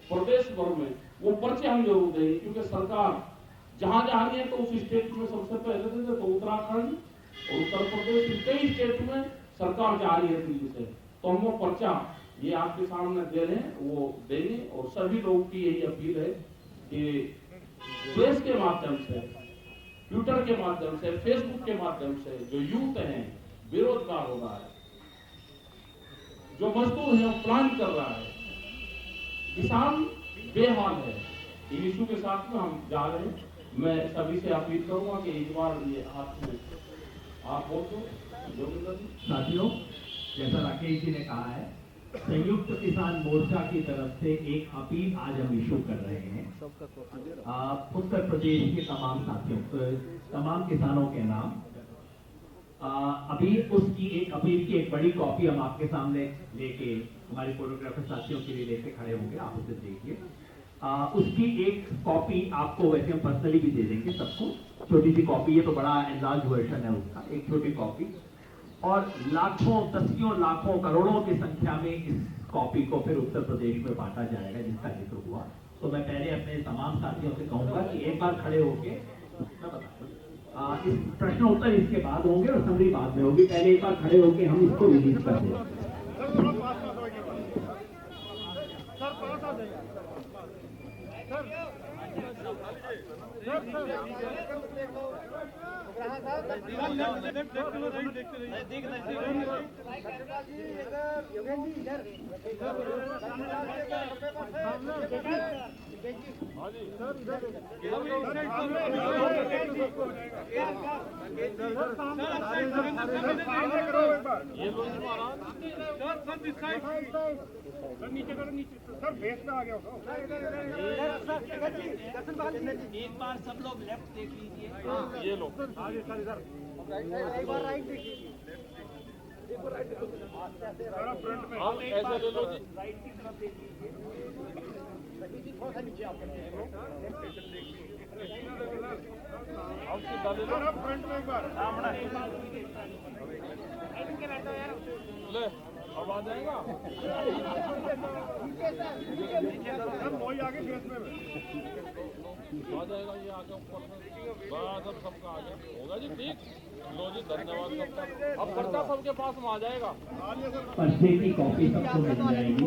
प्रदेश भर में वो पर्चे हम जरूर देंगे, क्योंकि सरकार जहां जा रही है तो उस स्टेट में सबसे पहले देंगे। तो उत्तराखंड और उत्तर प्रदेश, कई स्टेट में सरकार जा रही है दिल्ली से, तो हम वो पर्चा ये आपके सामने दे रहे हैं, वो देंगे। और सभी लोगों की यही अपील है कि प्रेस के माध्यम से, ट्विटर के माध्यम से, फेसबुक के माध्यम से जो यूथ है बेरोजगार हो रहा है, जो मजदूर है वो प्लान कर रहा है, किसान बेहाल है, इन इशू के साथ में हम जा रहे हैं। मैं सभी से अपील करूंगा कि एक बार ये हाथ में आप बोल दो। साथियों, जैसा राकेश जी ने कहा है, संयुक्त किसान मोर्चा की तरफ से एक अपील आज हम इशू कर रहे हैं उत्तर प्रदेश के तमाम साथियों, तमाम किसानों के नाम। अभी उसकी एक अपील की एक बड़ी कॉपी हम आपके सामने लेके हमारे फोटोग्राफर साथियों के लिए लेके खड़े होंगे, आप उसे देखिए। उसकी एक कॉपी आपको वैसे हम पर्सनली भी दे देंगे सबको, छोटी सी कॉपी, ये तो बड़ा एनलार्ज वर्जन है उसका, एक छोटी कॉपी। और लाखों, दसियों लाखों, करोड़ों की संख्या में इस कॉपी को फिर उत्तर प्रदेश में बांटा जाएगा जिसका जिक्र हुआ। तो मैं पहले अपने तमाम साथियों से कहूंगा कि एक बार खड़े होके इस प्रश्न उत्तर इसके बाद होंगे और समरी बाद में होगी, पहले एक बार खड़े होके हम इसको रिलीज कर दें। नीचे करो, नीचे सर, बेस पे आ गया एक बार सब लोग लेफ्ट देख लीजिए, ये लो आगे सर, इधर एक बार राइट देखिए, फ्रंट में आप ऐसे ले लो जी, राइट की तरफ देख लीजिए, थोड़ा सा नीचे आप फ्रंट में एक बार ले अब आ जाएगा वही आगे फेस में आ जाएगा ये आगे ऊपर बस अब सबका आ गया होगा जी ठीक लो जी धन्यवाद सबका अब पर्चा सबके पास में आ जाएगा पर्चे की कॉपी सबको मिल जाएगी।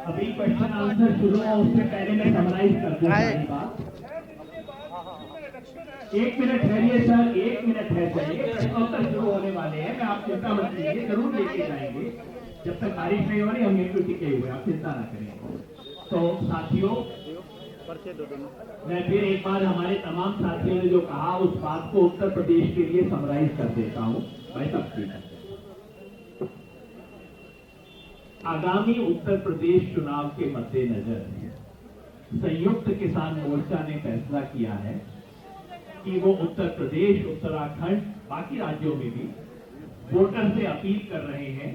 अभी क्वेश्चन आंसर शुरू हो उससे पहले मैं समराइज कर दूं सारी बात। 1 मिनट ठहरिए सर, 1 मिनट ठहरिए, प्रश्नोत्तर शुरू होने वाले हैं। मैं आप चिंता मत कीजिए, जरूर लेके जाएंगे। जब तक बारिश नहीं हो रही हम ये तो टिके हुए, आप चिंता ना करें। तो साथियों, मैं फिर एक बार हमारे तमाम साथियों ने जो कहा उस बात को उत्तर प्रदेश के लिए समराइज कर देता हूं। भाई सब ठीक है। आगामी उत्तर प्रदेश चुनाव के मद्देनजर संयुक्त किसान मोर्चा ने फैसला किया है कि वो उत्तर प्रदेश, उत्तराखंड, बाकी राज्यों में भी वोटर से अपील कर रहे हैं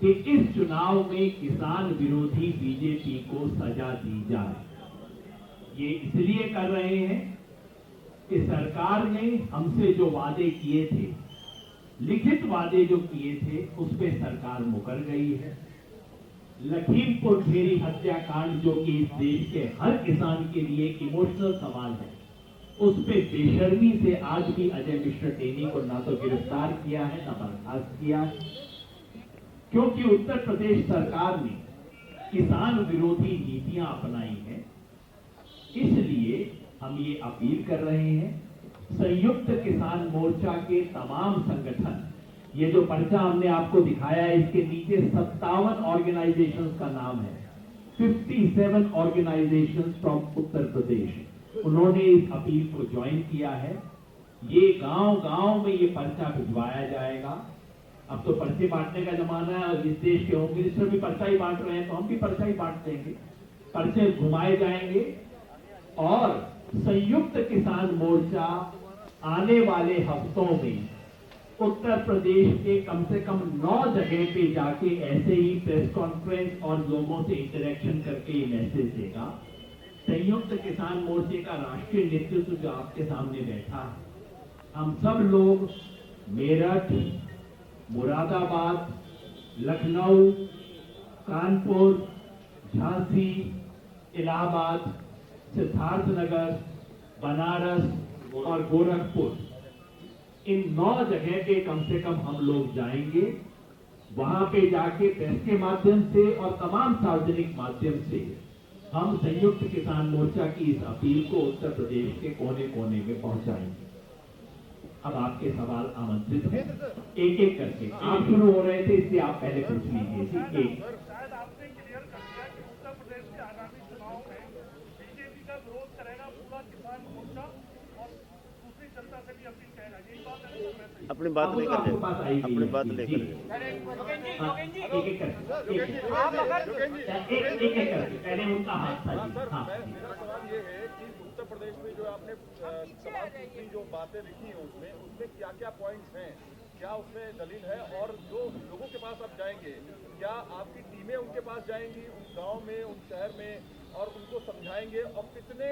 कि इस चुनाव में किसान विरोधी बीजेपी को सजा दी जाए। ये इसलिए कर रहे हैं कि सरकार ने हमसे जो वादे किए थे, लिखित वादे जो किए थे, उस पे सरकार मुकर गई है। लखीमपुर खीरी हत्याकांड जो कि इस देश के हर किसान के लिए एक इमोशनल सवाल है, उस पे बेशर्मी से आज भी अजय मिश्र टेनी को ना तो गिरफ्तार किया है, ना बर्खास्त किया है, क्योंकि उत्तर प्रदेश सरकार ने किसान विरोधी नीतियां अपनाई हैं। इसलिए हम ये अपील कर रहे हैं, संयुक्त किसान मोर्चा के तमाम संगठन, ये जो पर्चा हमने आपको दिखाया है इसके नीचे 57 ऑर्गेनाइजेशंस का नाम है, 57 ऑर्गेनाइजेशंस फ्रॉम उत्तर प्रदेश, उन्होंने इस अपील को ज्वाइन किया है। ये गांव-गांव में ये पर्चा भिजवाया जाएगा। अब तो पर्चे बांटने का जमाना है और इस देश के होम मिनिस्टर भी पर्चा ही बांट रहे हैं, तो हम भी पर्चा ही बांट देंगे। पर्चे घुमाए जाएंगे और संयुक्त किसान मोर्चा आने वाले हफ्तों में उत्तर प्रदेश के कम से कम 9 जगह पे जाके ऐसे ही प्रेस कॉन्फ्रेंस और लोगों से इंटरेक्शन करके ये मैसेज देगा। संयुक्त किसान मोर्चे का राष्ट्रीय नेतृत्व जो आपके सामने बैठा है, हम सब लोग मेरठ, मुरादाबाद, लखनऊ, कानपुर, झांसी, इलाहाबाद, सिद्धार्थनगर, बनारस और गोरखपुर, इन 9 जगह पे कम से कम हम लोग जाएंगे। वहां पे जाके प्रेस के माध्यम से और तमाम सार्वजनिक माध्यम से हम संयुक्त किसान मोर्चा की इस अपील को उत्तर प्रदेश के कोने कोने में पहुंचाएंगे। अब आपके सवाल आमंत्रित हैं, एक एक करके। आप शुरू हो रहे थे इसलिए आप पहले पूछ लीजिए। ठीक, शायद आपने क्लियर कर दिया कि उत्तर प्रदेश के आगामी चुनाव में बीजेपी का विरोध करेगा पूरा किसान मोर्चा और दूसरी जनता से भी अपील करेगा, यही बात है। अपनी बात लेकर आपके पास आएगी, अपनी बात जी, लेकर जी। एक एक करके पहले उनका हाथ था जी। हाँ, मेरा सवाल ये है कि उत्तर प्रदेश में जो आपने तमाम दूसरी जो बातें लिखी हैं उसमें क्या क्या पॉइंट्स हैं, क्या उसमें दलील है, और जो लोगों के पास आप जाएंगे क्या आपकी टीमें उनके पास जाएंगी, उन गांव में, उन शहर में, और उनको समझाएंगे, और कितने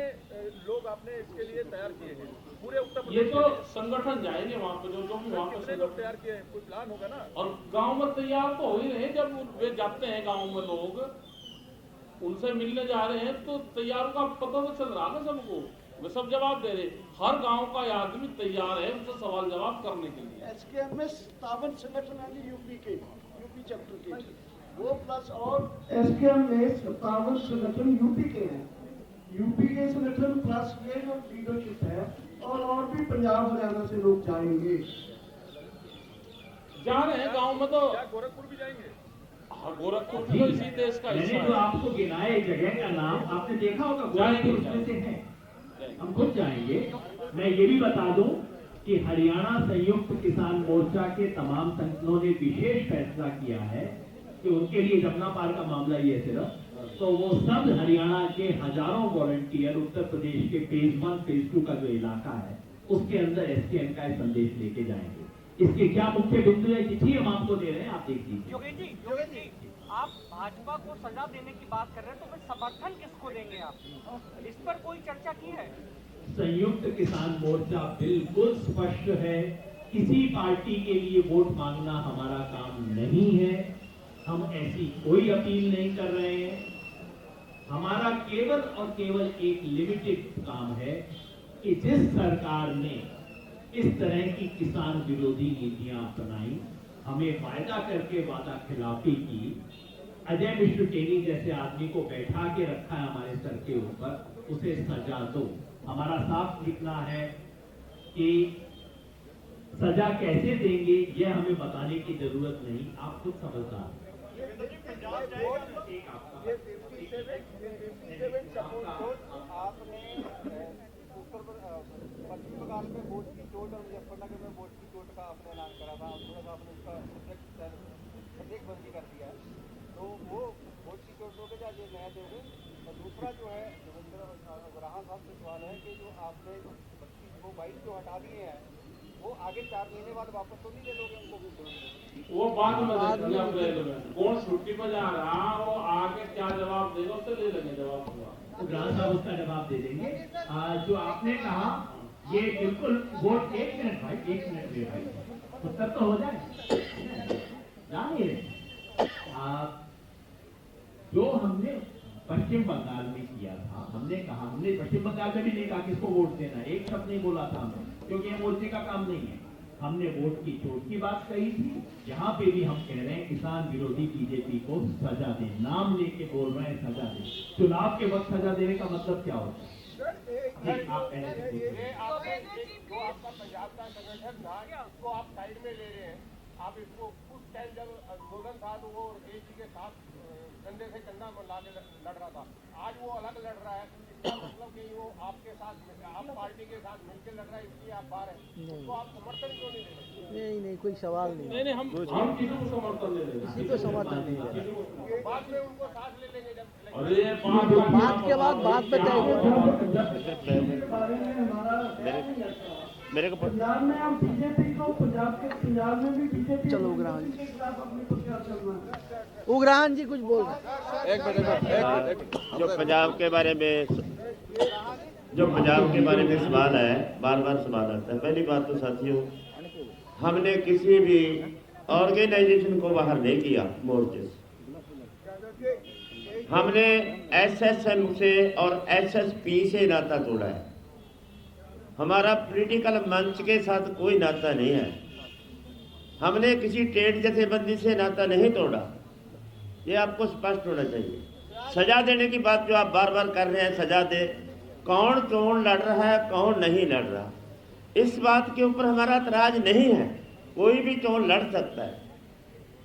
लोग आपने इसके लिए तैयार किए हैं पूरे उत्तर प्रदेश? ये तो संगठन जाएंगे वहाँ पे, जो भी वहाँ कितने लोग तैयार किए हैं, कोई प्लान होगा ना? और गांव में तैयार तो हो ही रहे, जब वे जाते हैं गांव में लोग उनसे मिलने जा रहे हैं तो तैयार का पता तो चल रहा ना सबको, वे सब जवाब दे रहे। हर गांव का आदमी तैयार है उनसे सवाल जवाब करने के लिए। एसकेएम में 57 संगठन आएंगे यूपी चैप्टर के, वो प्लस और एसकेएम में 57 संगठन यूपी के हैं, यूपी के संगठन प्लस ये जो लीडरशिप है, और भी पंजाब हरियाणा से लोग जाएंगे। जा रहे हैं गाँव में तो। क्या गोरखपुर भी जाएंगे? हाँ, गोरखपुर भी तो इसी देश का हिस्सा मैंने तो है। आपको गिनाए जगह का नाम, आपने देखा होगा गोरखपुर उसमें से है। हम खुद जाएंगे। मैं ये भी बता दूं कि हरियाणा संयुक्त किसान मोर्चा के तमाम संगठनों ने विशेष फैसला किया है कि उनके लिए जमुना पार का मामला ही है सिर्फ, तो वो सब हरियाणा के हजारों वॉलंटियर उत्तर प्रदेश के फेज 1 फेज 2 का जो इलाका है उसके अंदर एसकेएम का संदेश लेके जाएंगे। इसके क्या मुख्य बिंदु है, चिट्ठी हम आपको दे रहे हैं, आप देख लीजिए। योगेश जी, आप भाजपा को सजा देने की बात कर रहे हैं, तो फिर समर्थन किसको देंगे आप? इस पर कोई चर्चा की है? संयुक्त किसान मोर्चा बिल्कुल स्पष्ट है किसी पार्टी के लिए वोट मांगना हमारा काम नहीं है, हम ऐसी कोई अपील नहीं कर रहे हैं। हमारा केवल और केवल एक लिमिटेड काम है कि जिस सरकार ने इस तरह की किसान विरोधी नीतियां अपनाई, हमें वायदा करके वादा खिलाफी की, अजय मिश्र टेनी जैसे आदमी को बैठा के रखा है हमारे सर के ऊपर, उसे सजा दो। हमारा साफ लिखना है कि सजा कैसे देंगे यह हमें बताने की जरूरत नहीं, आप खुद समझदार हैं। आपने पश्चिम बंगाल में वोट की चोट और मुजफ्फरनगर में वोट की चोट का आपने ऐलान करा था, थोड़ा सा आपने उसका बंदी कर दिया है, तो वो वोट की चोट दोगे या ये नया दोगे? और दूसरा जो है रविंद्र राहा साहब से सवाल है कि जो आपने 22 जो हटा दिए हैं वो आगे 4 महीने बाद वापस तो नहीं ले लोगे उनको? वो बाद में कौन छुट्टी पर जा रहा, वो आगे क्या जवाब देगा उससे ले लेंगे जवाब। ग्राम साहब उसका जवाब दे देंगे। जो आपने कहा ये बिल्कुल वोट, 1 मिनट भाई, 1 मिनट मेरे भाई, उत्तर तो हो जाए। जाहिर जो हमने पश्चिम बंगाल में किया था, हमने कहा, हमने पश्चिम बंगाल में भी नहीं कहा किसको वोट देना, एक शब्द नहीं बोला था हमने, क्योंकि ये मोर्चे का काम नहीं है। हमने वोट की चोट की बात कही थी, यहाँ पे भी हम कह रहे हैं किसान विरोधी बीजेपी को सजा दें, नाम लेके बोल रहे हैं सजा दें। चुनाव के वक्त सजा देने का मतलब क्या होता है? आप पहले से जो आपका पंजाब का संगठन था इसको आप साइड में ले रहे हैं, आप इसको उस टाइम जब आंदोलन था तो वो देश के साथ कंधे से कंधा मिला के लड़ रहा था, आज वो अलग लड़ रहा है, इसका मतलब कि वो आपके साथ, आप पार्टी के साथ मिलकर लड़ रहा है, इसलिए आप बाहर हैं, तो आप समर्थन क्यों नहीं दे रहे? नहीं, कोई सवाल नहीं। नहीं, हम किसी को समर्थन दे रहे हैं, किसी को समर्थन नहीं दे रहे। बाद में उनको साथ ले लेंगे जब अरे बात के बाद बात बताइए। मेरे को पंजाब में हम बीजेपी को, पंजाब में भी बीजेपी, चलो उग्राहन जी, के खिलाफ अपने को क्या करना है? उग्राहन जी कुछ बोल रहे हैं। जो पंजाब के बारे में सवाल है, बार बार सवाल आता है। पहली बात तो साथियों, हमने किसी भी ऑर्गेनाइजेशन को बाहर नहीं किया मोर्चे से। हमने एसएसएम से और एसएसपी से नाता तोड़ा है। हमारा पॉलिटिकल मंच के साथ कोई नाता नहीं है। हमने किसी ट्रेड जथेबंदी से नाता नहीं तोड़ा, ये आपको स्पष्ट होना चाहिए। सजा देने की बात जो आप बार बार कर रहे हैं, सजा दे, कौन चोन लड़ रहा है कौन नहीं लड़ रहा, इस बात के ऊपर हमारा एतराज नहीं है। कोई भी चोन लड़ सकता है,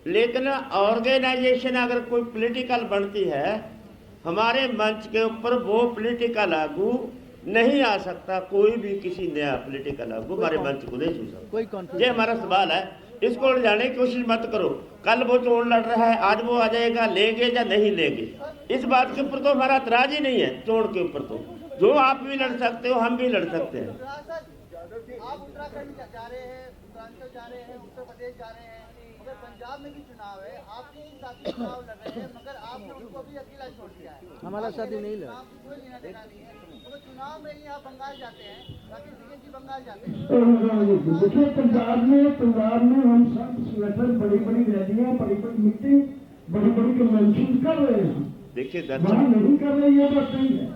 लेकिन ऑर्गेनाइजेशन अगर कोई पॉलिटिकल बनती है, हमारे मंच के ऊपर वो पॉलिटिकल आगू नहीं आ सकता। कोई भी किसी नया पॉलिटिकल आगू हमारे मंच को नहीं छू सकता। ये हमारा सवाल है, इसको उलझाने की कोशिश मत करो। कल वो चोन लड़ रहा है, आज वो आ जाएगा, लेंगे या नहीं लेंगे, इस बात के ऊपर तो हमारा एतराज ही नहीं है। चोन के ऊपर तो जो आप भी लड़ सकते हो, हम भी लड़ सकते हैं। आप उत्तराखंड जा रहे हैं, उत्तरांचल जा रहे हैं, उत्तर प्रदेश जा रहे हैं, मगर पंजाब में भी चुनाव है, आपके साथी चुनाव लड़ रहे हैं, मगर आपने उनको भी अकेला छोड़ दिया है। हमारा साथी नहीं लड़, कोई लेना देना नहीं है, मगर चुनाव में ही आप बंगाल जाते हैं, बाकी बीजेपी बंगाल जाते हैं। देखिए पंजाब में हम सब संगठन बड़ी बड़ी रैलियां, बड़ी बड़ी मीटिंग, बड़ी बड़ी कन्वेंशन कर रहे हैं। देखिए वहाँ नहीं कर रहे, ये बात नहीं है।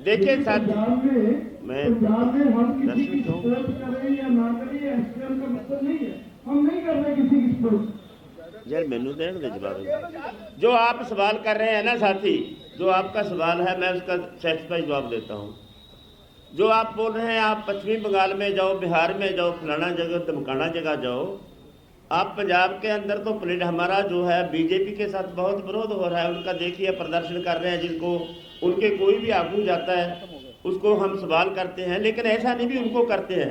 देखिए पंजाब में हम किसी की सपोर्ट करें या ना करें, एसपीएम का मतलब नहीं है, हम नहीं कर रहे किसी की सपोर्ट। यार मैनू देने दे जवाब। जो आप सवाल कर रहे हैं ना साथी, जो आपका सवाल है मैं उसका सेटिस्फाई जवाब देता हूँ। जो आप बोल रहे हैं, आप पश्चिमी बंगाल में जाओ, बिहार में जाओ, फलाना जगह धमकाना जगह जाओ, आप पंजाब के अंदर तो हमारा जो है बीजेपी के साथ बहुत विरोध हो रहा है। उनका देखिए प्रदर्शन कर रहे हैं, जिनको उनके कोई भी आगू जाता है उसको हम सवाल करते हैं, लेकिन ऐसा नहीं भी उनको करते हैं।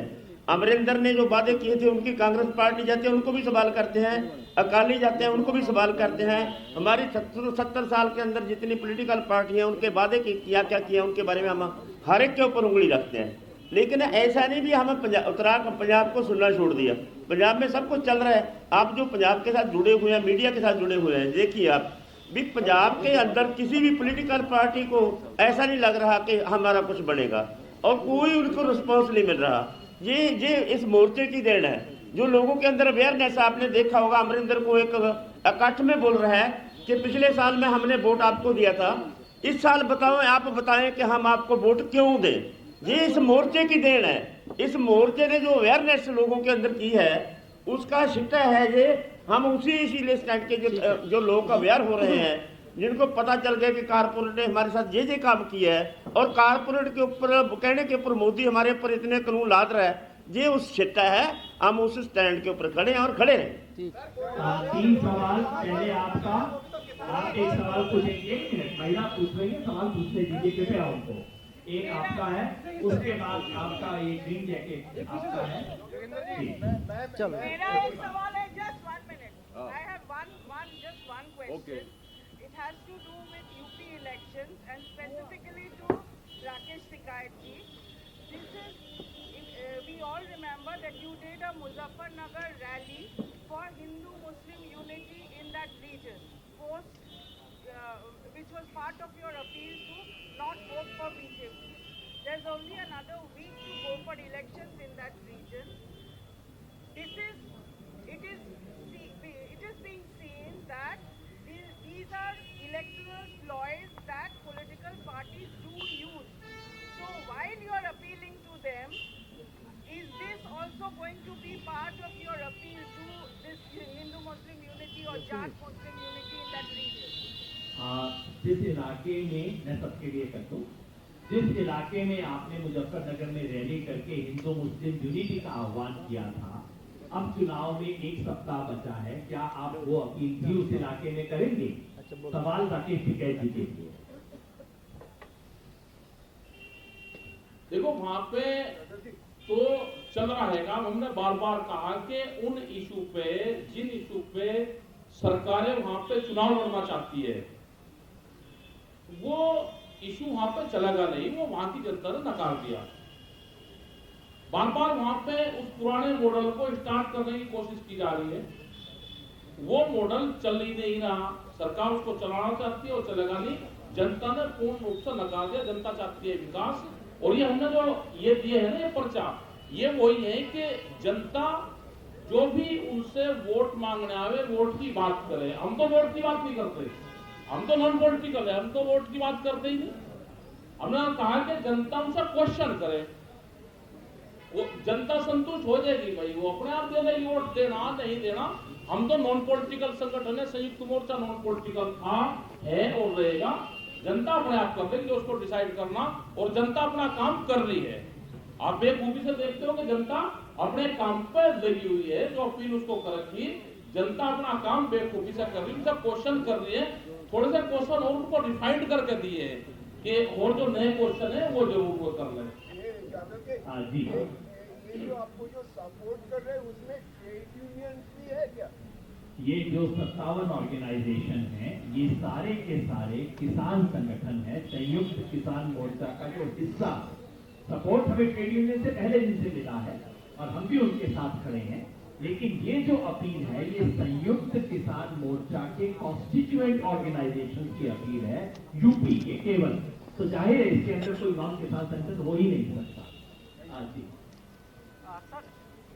अमरिंदर ने जो वादे किए थे, उनकी कांग्रेस पार्टी जाते हैं उनको भी सवाल करते हैं, अकाली जाते हैं उनको भी सवाल करते हैं। हमारी 70 साल के अंदर जितनी पॉलिटिकल पार्टी हैं, उनके वादे क्या क्या किया, उनके बारे में हम हर एक के ऊपर उंगली रखते हैं। लेकिन ऐसा नहीं भी हम पंजाब को सुनना छोड़ दिया। पंजाब में सब कुछ चल रहा है। आप जो पंजाब के साथ जुड़े हुए हैं, मीडिया के साथ जुड़े हुए हैं, देखिए आप भी पंजाब के अंदर किसी भी पॉलिटिकल पार्टी को ऐसा नहीं लग रहा कि हमारा कुछ बनेगा, और कोई उनको रिस्पॉन्स नहीं मिल रहा। ये इस मोर्चे की देन है। जो लोगों के अंदर अवेयरनेस, आपने देखा होगा अमरिंदर को एक इकट्ठ में बोल रहा है कि पिछले साल में हमने वोट आपको दिया था, इस साल बताओ, आप बताएं कि हम आपको वोट क्यों दें। ये इस मोर्चे की देन है। इस मोर्चे ने जो अवेयरनेस लोगों के अंदर की है उसका शिट्टा है ये। हम उसी इसीलिए स्टैंड के जो लोग अवेयर हो रहे हैं, जिनको पता चल गया कि कारपोरेट ने हमारे साथ ये काम किया है, और कारपोरेट के ऊपर कहने के ऊपर मोदी हमारे ऊपर इतने कानून लाद रहा है, ये उस शिट्टा है। हम उस स्टैंड के ऊपर खड़े हैं और खड़े हैं। 3 सवाल पहले आपका, आप एक सवाल पूछेंगे, 1 मिनट, महिला पूछ रही है, सवाल पूछने दीजिए कृपया उनको। एक आपका है, उसके बाद आपका एक ग्रीन जैकेट आपका है। चलो मेरा एक सवाल है, just 1 minute. I have just one question. Okay. It has to do with UP elections and specifically to Rakesh Tikait ji. This is, we all remember that you did a Muzaffarnagar rally for Hindu-Muslim unity in that region, which was part of your appeal to not vote for BJP. There's only another week to go for elections in that region. It is being seen that these are electoral ploys that political parties do use. So while you are appealing to them, is this also going to be part of your appeal to this Hindu-Muslim unity or Jat-Muslim unity in that region? जिस इलाके में, मैं सबके लिए कर दूं, जिस इलाके में आपने मुजफ्फरनगर में रैली करके हिंदू मुस्लिम यूनिटी का आह्वान किया था, अब चुनाव में 1 सप्ताह बचा है, क्या आप वो अपील भी उस इलाके में करेंगे? सवाल राकेश टिकैत जी के लिए। देखो वहां पे तो चल रहा है काम। हमने बार बार कहा कि उन इशू पे, जिन इशू पे सरकारें वहां पे चुनाव लड़ना चाहती है, वो इशू वहां पे चलेगा नहीं, वो वहां की जनता ने नकार दिया। बार बार वहां पे उस पुराने मॉडल को स्टार्ट करने की कोशिश की जा रही है। वो मॉडल चल ही नहीं रहा, सरकार उसको चलाना चाहती है और चलेगा नहीं। जनता ने पूर्ण रूप से नकार दिया। जनता चाहती है विकास, और ये हमने जो ये दिए है ना ये पर्चा, ये वही है कि जनता जो भी उनसे वोट मांगने आवे, वोट की बात करे। हम तो वोट की बात नहीं करते, हम तो नॉन पॉलिटिकल है, हम तो वोट की बात करते ही नहीं। हमने कहा कि जनता उनसे क्वेश्चन करे, वो जनता संतुष्ट हो जाएगी, भाई वो अपने आप दे देगी वोट, देना नहीं देना। हम तो नॉन पॉलिटिकल संगठन है, संयुक्त मोर्चा नॉन पॉलिटिकल था, है और रहेगा। जनता अपने आप कर देगी उसको डिसाइड करना, और जनता अपना काम कर रही है। आप बेखूबी से देखते हो कि जनता अपने काम पर लगी हुई है, जो अपील उसको करेगी, जनता अपना काम बेखूबी से कर रही है, उनसे क्वेश्चन कर रही है। थोड़े से क्वेश्चन और उनको रिफाइंड करके दिए हैं कि और जो नए क्वेश्चन है वो जरूर वो कर लें। जी, ये जो आपको जो सपोर्ट कर रहे हैं उसमें ट्रेड यूनियन भी है क्या? ये जो 57 ऑर्गेनाइजेशन है, ये सारे के सारे किसान संगठन है, संयुक्त किसान मोर्चा का जो हिस्सा। सपोर्ट हमें ट्रेड यूनियन से पहले दिन से मिला है और हम भी उनके साथ खड़े हैं, लेकिन ये जो अपील है ये संयुक्त किसान मोर्चा के कॉन्स्टिट्यूएंट ऑर्गेनाइजेशन की अपील है, यूपी के केवल। तो जाहिर है इसके अंदर कोई नॉन किसान संगठन हो ही नहीं सकता। जी सर,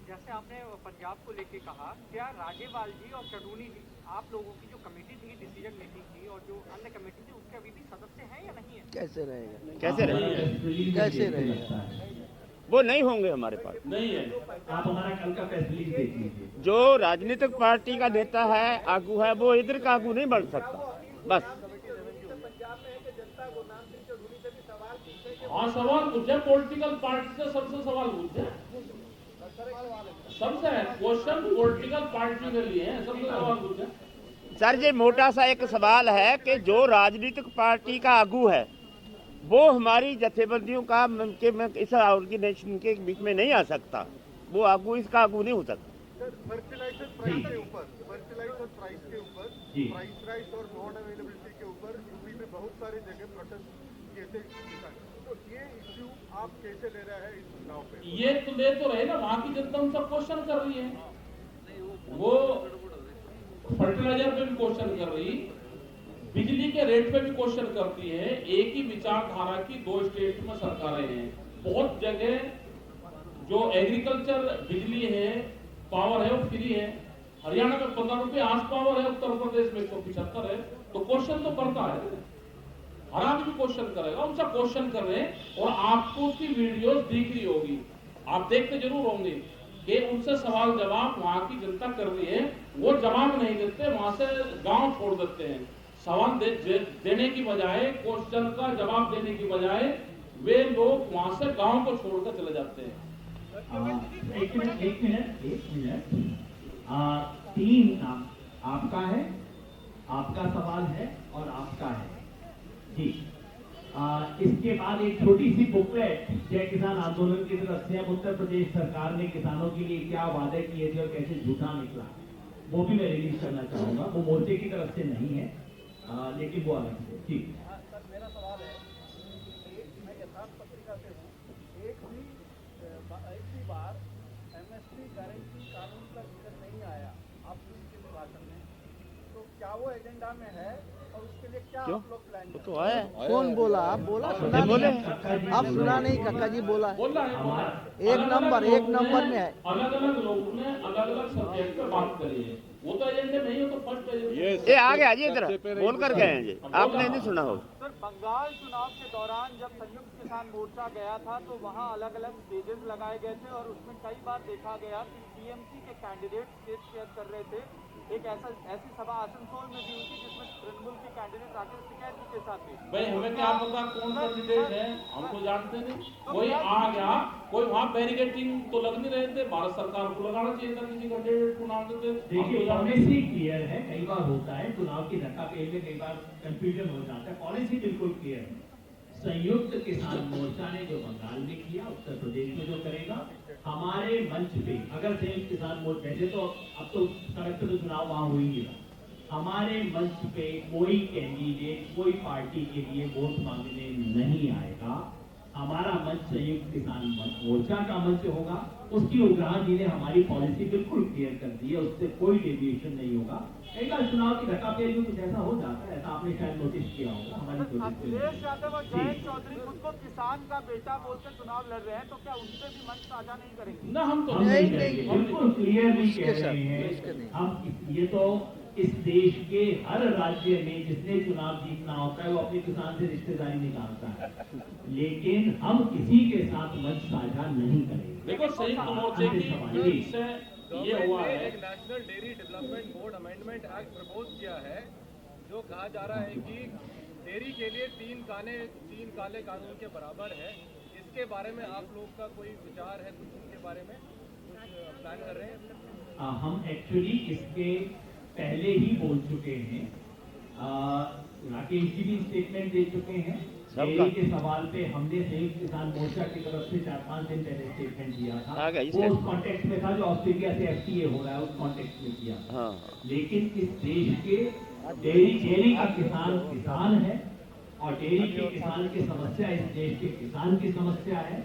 जैसे आपने पंजाब को लेके कहा, क्या राजेवाल जी और चडूनी जी, आप लोगों की जो कमेटी थी, डिसीजन मेकिंग थी, और जो अन्य कमेटी थी, उसके अभी भी सदस्य हैं या नहीं है? कैसे रहेगा? कैसे रहेगा? वो नहीं होंगे हमारे पास। नहीं है। आप हमारा कल का प्रेस रिलीज देख लीजिए। जो राजनीतिक पार्टी का नेता है, आगू है, वो इधर का आगू नहीं बढ़ सकता। बस हाँ, सवाल पूछे, पॉलिटिकल पार्टी से सबसे सवाल पूछे, सबसे क्वेश्चन पॉलिटिकल पार्टी के लिए है, सबसे सवाल पूछे। सर जी, मोटा सा एक सवाल है कि जो राजनीतिक पार्टी का आगू है वो हमारी जथेबंदियों का इस ऑर्गेनाइजेशन के बीच में नहीं आ सकता। वो आगू, इसका आगू नहीं हो सकता। फर्टिलाइजर प्राइस के ऊपर, फर्टिलाइजर प्राइस के ऊपर, प्राइस राइस और नॉन अवेलेबिलिटी के ऊपर यूपी में बहुत सारी जगह प्रोटेस्ट किए थे किसान। तो ये इश्यू आप कैसे ले रहे हैं इस चुनाव पे? ये तो ले तो रहे ना, वहां की जनता उनसे क्वेश्चन कर रही है। वो फर्टिलाइजर पे भी क्वेश्चन कर रही, बिजली के रेट पे भी क्वेश्चन करती है। एक ही विचारधारा की 2 स्टेट में सरकारें हैं। बहुत जगह जो एग्रीकल्चर बिजली है पावर है वो फ्री है, हरियाणा में 15 रुपए आज पावर है, उत्तर प्रदेश में 175 है, तो क्वेश्चन तो करता है, हर आदमी क्वेश्चन करेगा, उनसे क्वेश्चन कर रहे हैं और आपको उसकी वीडियोस दिख रही होगी, आप देखते जरूर होंगे कि उनसे सवाल जवाब वहां की जनता कर रही है, वो जवाब नहीं देते, वहां से गांव छोड़ देते हैं, सवाल देने की बजाय, क्वेश्चन का जवाब देने की बजाय वे लोग वहां से गांव को छोड़कर चले जाते हैं। एक मिनट, तीन नाम आपका है, आपका सवाल है और आपका है जी। इसके बाद एक छोटी सी बुकलेट जय किसान आंदोलन की तरफ से अब उत्तर प्रदेश सरकार ने किसानों के लिए क्या वादे किए थे और कैसे झूठा निकला, वो भी मैं रिलीज करना चाहूंगा। वो मोर्चे की तरफ से नहीं है, लेकिन वो अलग से। ठीक सर, मेरा सवाल है, मैं यथार्थ पत्रिका से हूँ, एक भी बार एमएसपी गारंटी कानून का जिक्र नहीं आया आपके भी भाषण में, तो क्या वो एजेंडा में है और उसके लिए क्या आप लोग प्लान तो आया कौन बोला? आप बोला सुना बोले आप सुना नहीं? काका जी बोला एक नंबर में है। अलग अलग लोगों ने अलग अलग सब्जेक्ट पे बात करी है, वो तो एजेंडे नहीं हो तो फर्स्ट ये आ गया जी, इधर बोल कर गए हैं जी, आपने नहीं सुना हो। सर, बंगाल चुनाव के दौरान जब संयुक्त किसान मोर्चा गया था तो वहां अलग अलग स्टेजेस लगाए गए थे और उसमें कई बार देखा गया कि टीएमसी के कैंडिडेट स्टेज शेयर कर रहे थे। एक ऐसी सभा आसनसोल में भी हुई थी जिसमें तृणमूल के कैंडिडेट आके शिकायत के साथ थे। भाई हमें क्या पता कौन कैंडिडेट है, हम तो जानते नहीं, कोई आ गया, कोई वहाँ बैरिकेडिंग तो लग नहीं रहे थे, भारत सरकार को लगाना चाहिए था किसी कैंडिडेट को नाम देते। देखिए पॉलिसी क्लियर है, कई बार होता है चुनाव की धक्कापेल में, कई बार कंफ्यूजन हो जाता है, पॉलिसी बिल्कुल क्लियर है। संयुक्त किसान मोर्चा ने जो बंगाल में किया, उत्तर प्रदेश में जो करेगा, हमारे मंच पे अगर संयुक्त किसान मोर्चा, वैसे तो अब तो सड़क पे तो चुनाव वहां हो ही नहीं रहा, हमारे मंच पे कोई कैंडिडेट कोई पार्टी के लिए वोट मांगने नहीं आएगा। हमारा मंच संयुक्त किसान मोर्चा का मंच होगा, उसकी उग्राह जी ने हमारी पॉलिसी बिल्कुल क्लियर कर दी है, उससे कोई डेविएशन नहीं होगा। कई बार चुनाव की धक्कापेल में कुछ ऐसा हो जाता है, ऐसा आपने शायद नोटिस किया होगा। हमारी अखिलेश यादव और जयंत चौधरी खुद को किसान का बेटा बोलकर चुनाव लड़ रहे हैं, तो क्या उनसे भी मंच साझा नहीं करेंगे? ना, हम तो नहीं बिल्कुल क्लियरली कह रहे हैं हम। ये तो इस देश के हर राज्य में जिसने चुनाव जीतना होता है वो अपने किसान से रिश्तेदारी निकालता है, लेकिन हम किसी के साथ मंच साझा नहीं करेंगे। देखो संयुक्त मोर्चे की ये हुआ है, एक national dairy development board amendment act propose किया है, जो कहा जा रहा है कि डेयरी के लिए 3 काले कानून के बराबर है। इसके बारे में आप लोग का कोई विचार है, कुछ इसके बारे में कुछ प्लान कर रहे हैं? हम एक्चुअली इसके पहले ही बोल चुके हैं, राकेश जी भी स्टेटमेंट दे चुके हैं। डेयरी के सवाल पे हमने संयुक्त किसान मोर्चा की तरफ से 4-5 दिन पहले स्टेटमेंट दिया था, वो उस कॉन्टेक्स्ट में था जो ऑस्ट्रेलिया से एफटीए हो रहा है, उस कॉन्टेक्स्ट में किया था। लेकिन इस देश के डेयरी का किसान है और डेयरी के किसान की समस्या इस देश के किसान की समस्या है,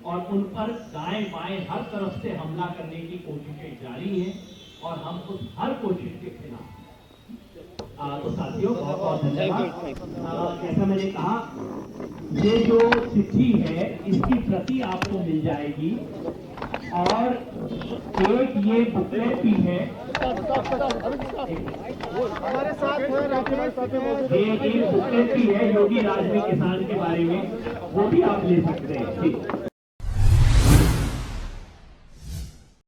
और उन पर दाएं बाएं हर तरफ से हमला करने की कोशिशें जारी हैं और हम उस हर कोशिश के खिलाफ। तो साथियों बहुत बहुत धन्यवाद। जैसा मैंने कहा, ये जो चिट्ठी है इसकी प्रति आपको मिल जाएगी और एक ये बुकलेट भी है, हमारे साथ एक बुकलेट भी है योगी राज में किसान के बारे में, वो भी आप ले सकते हैं।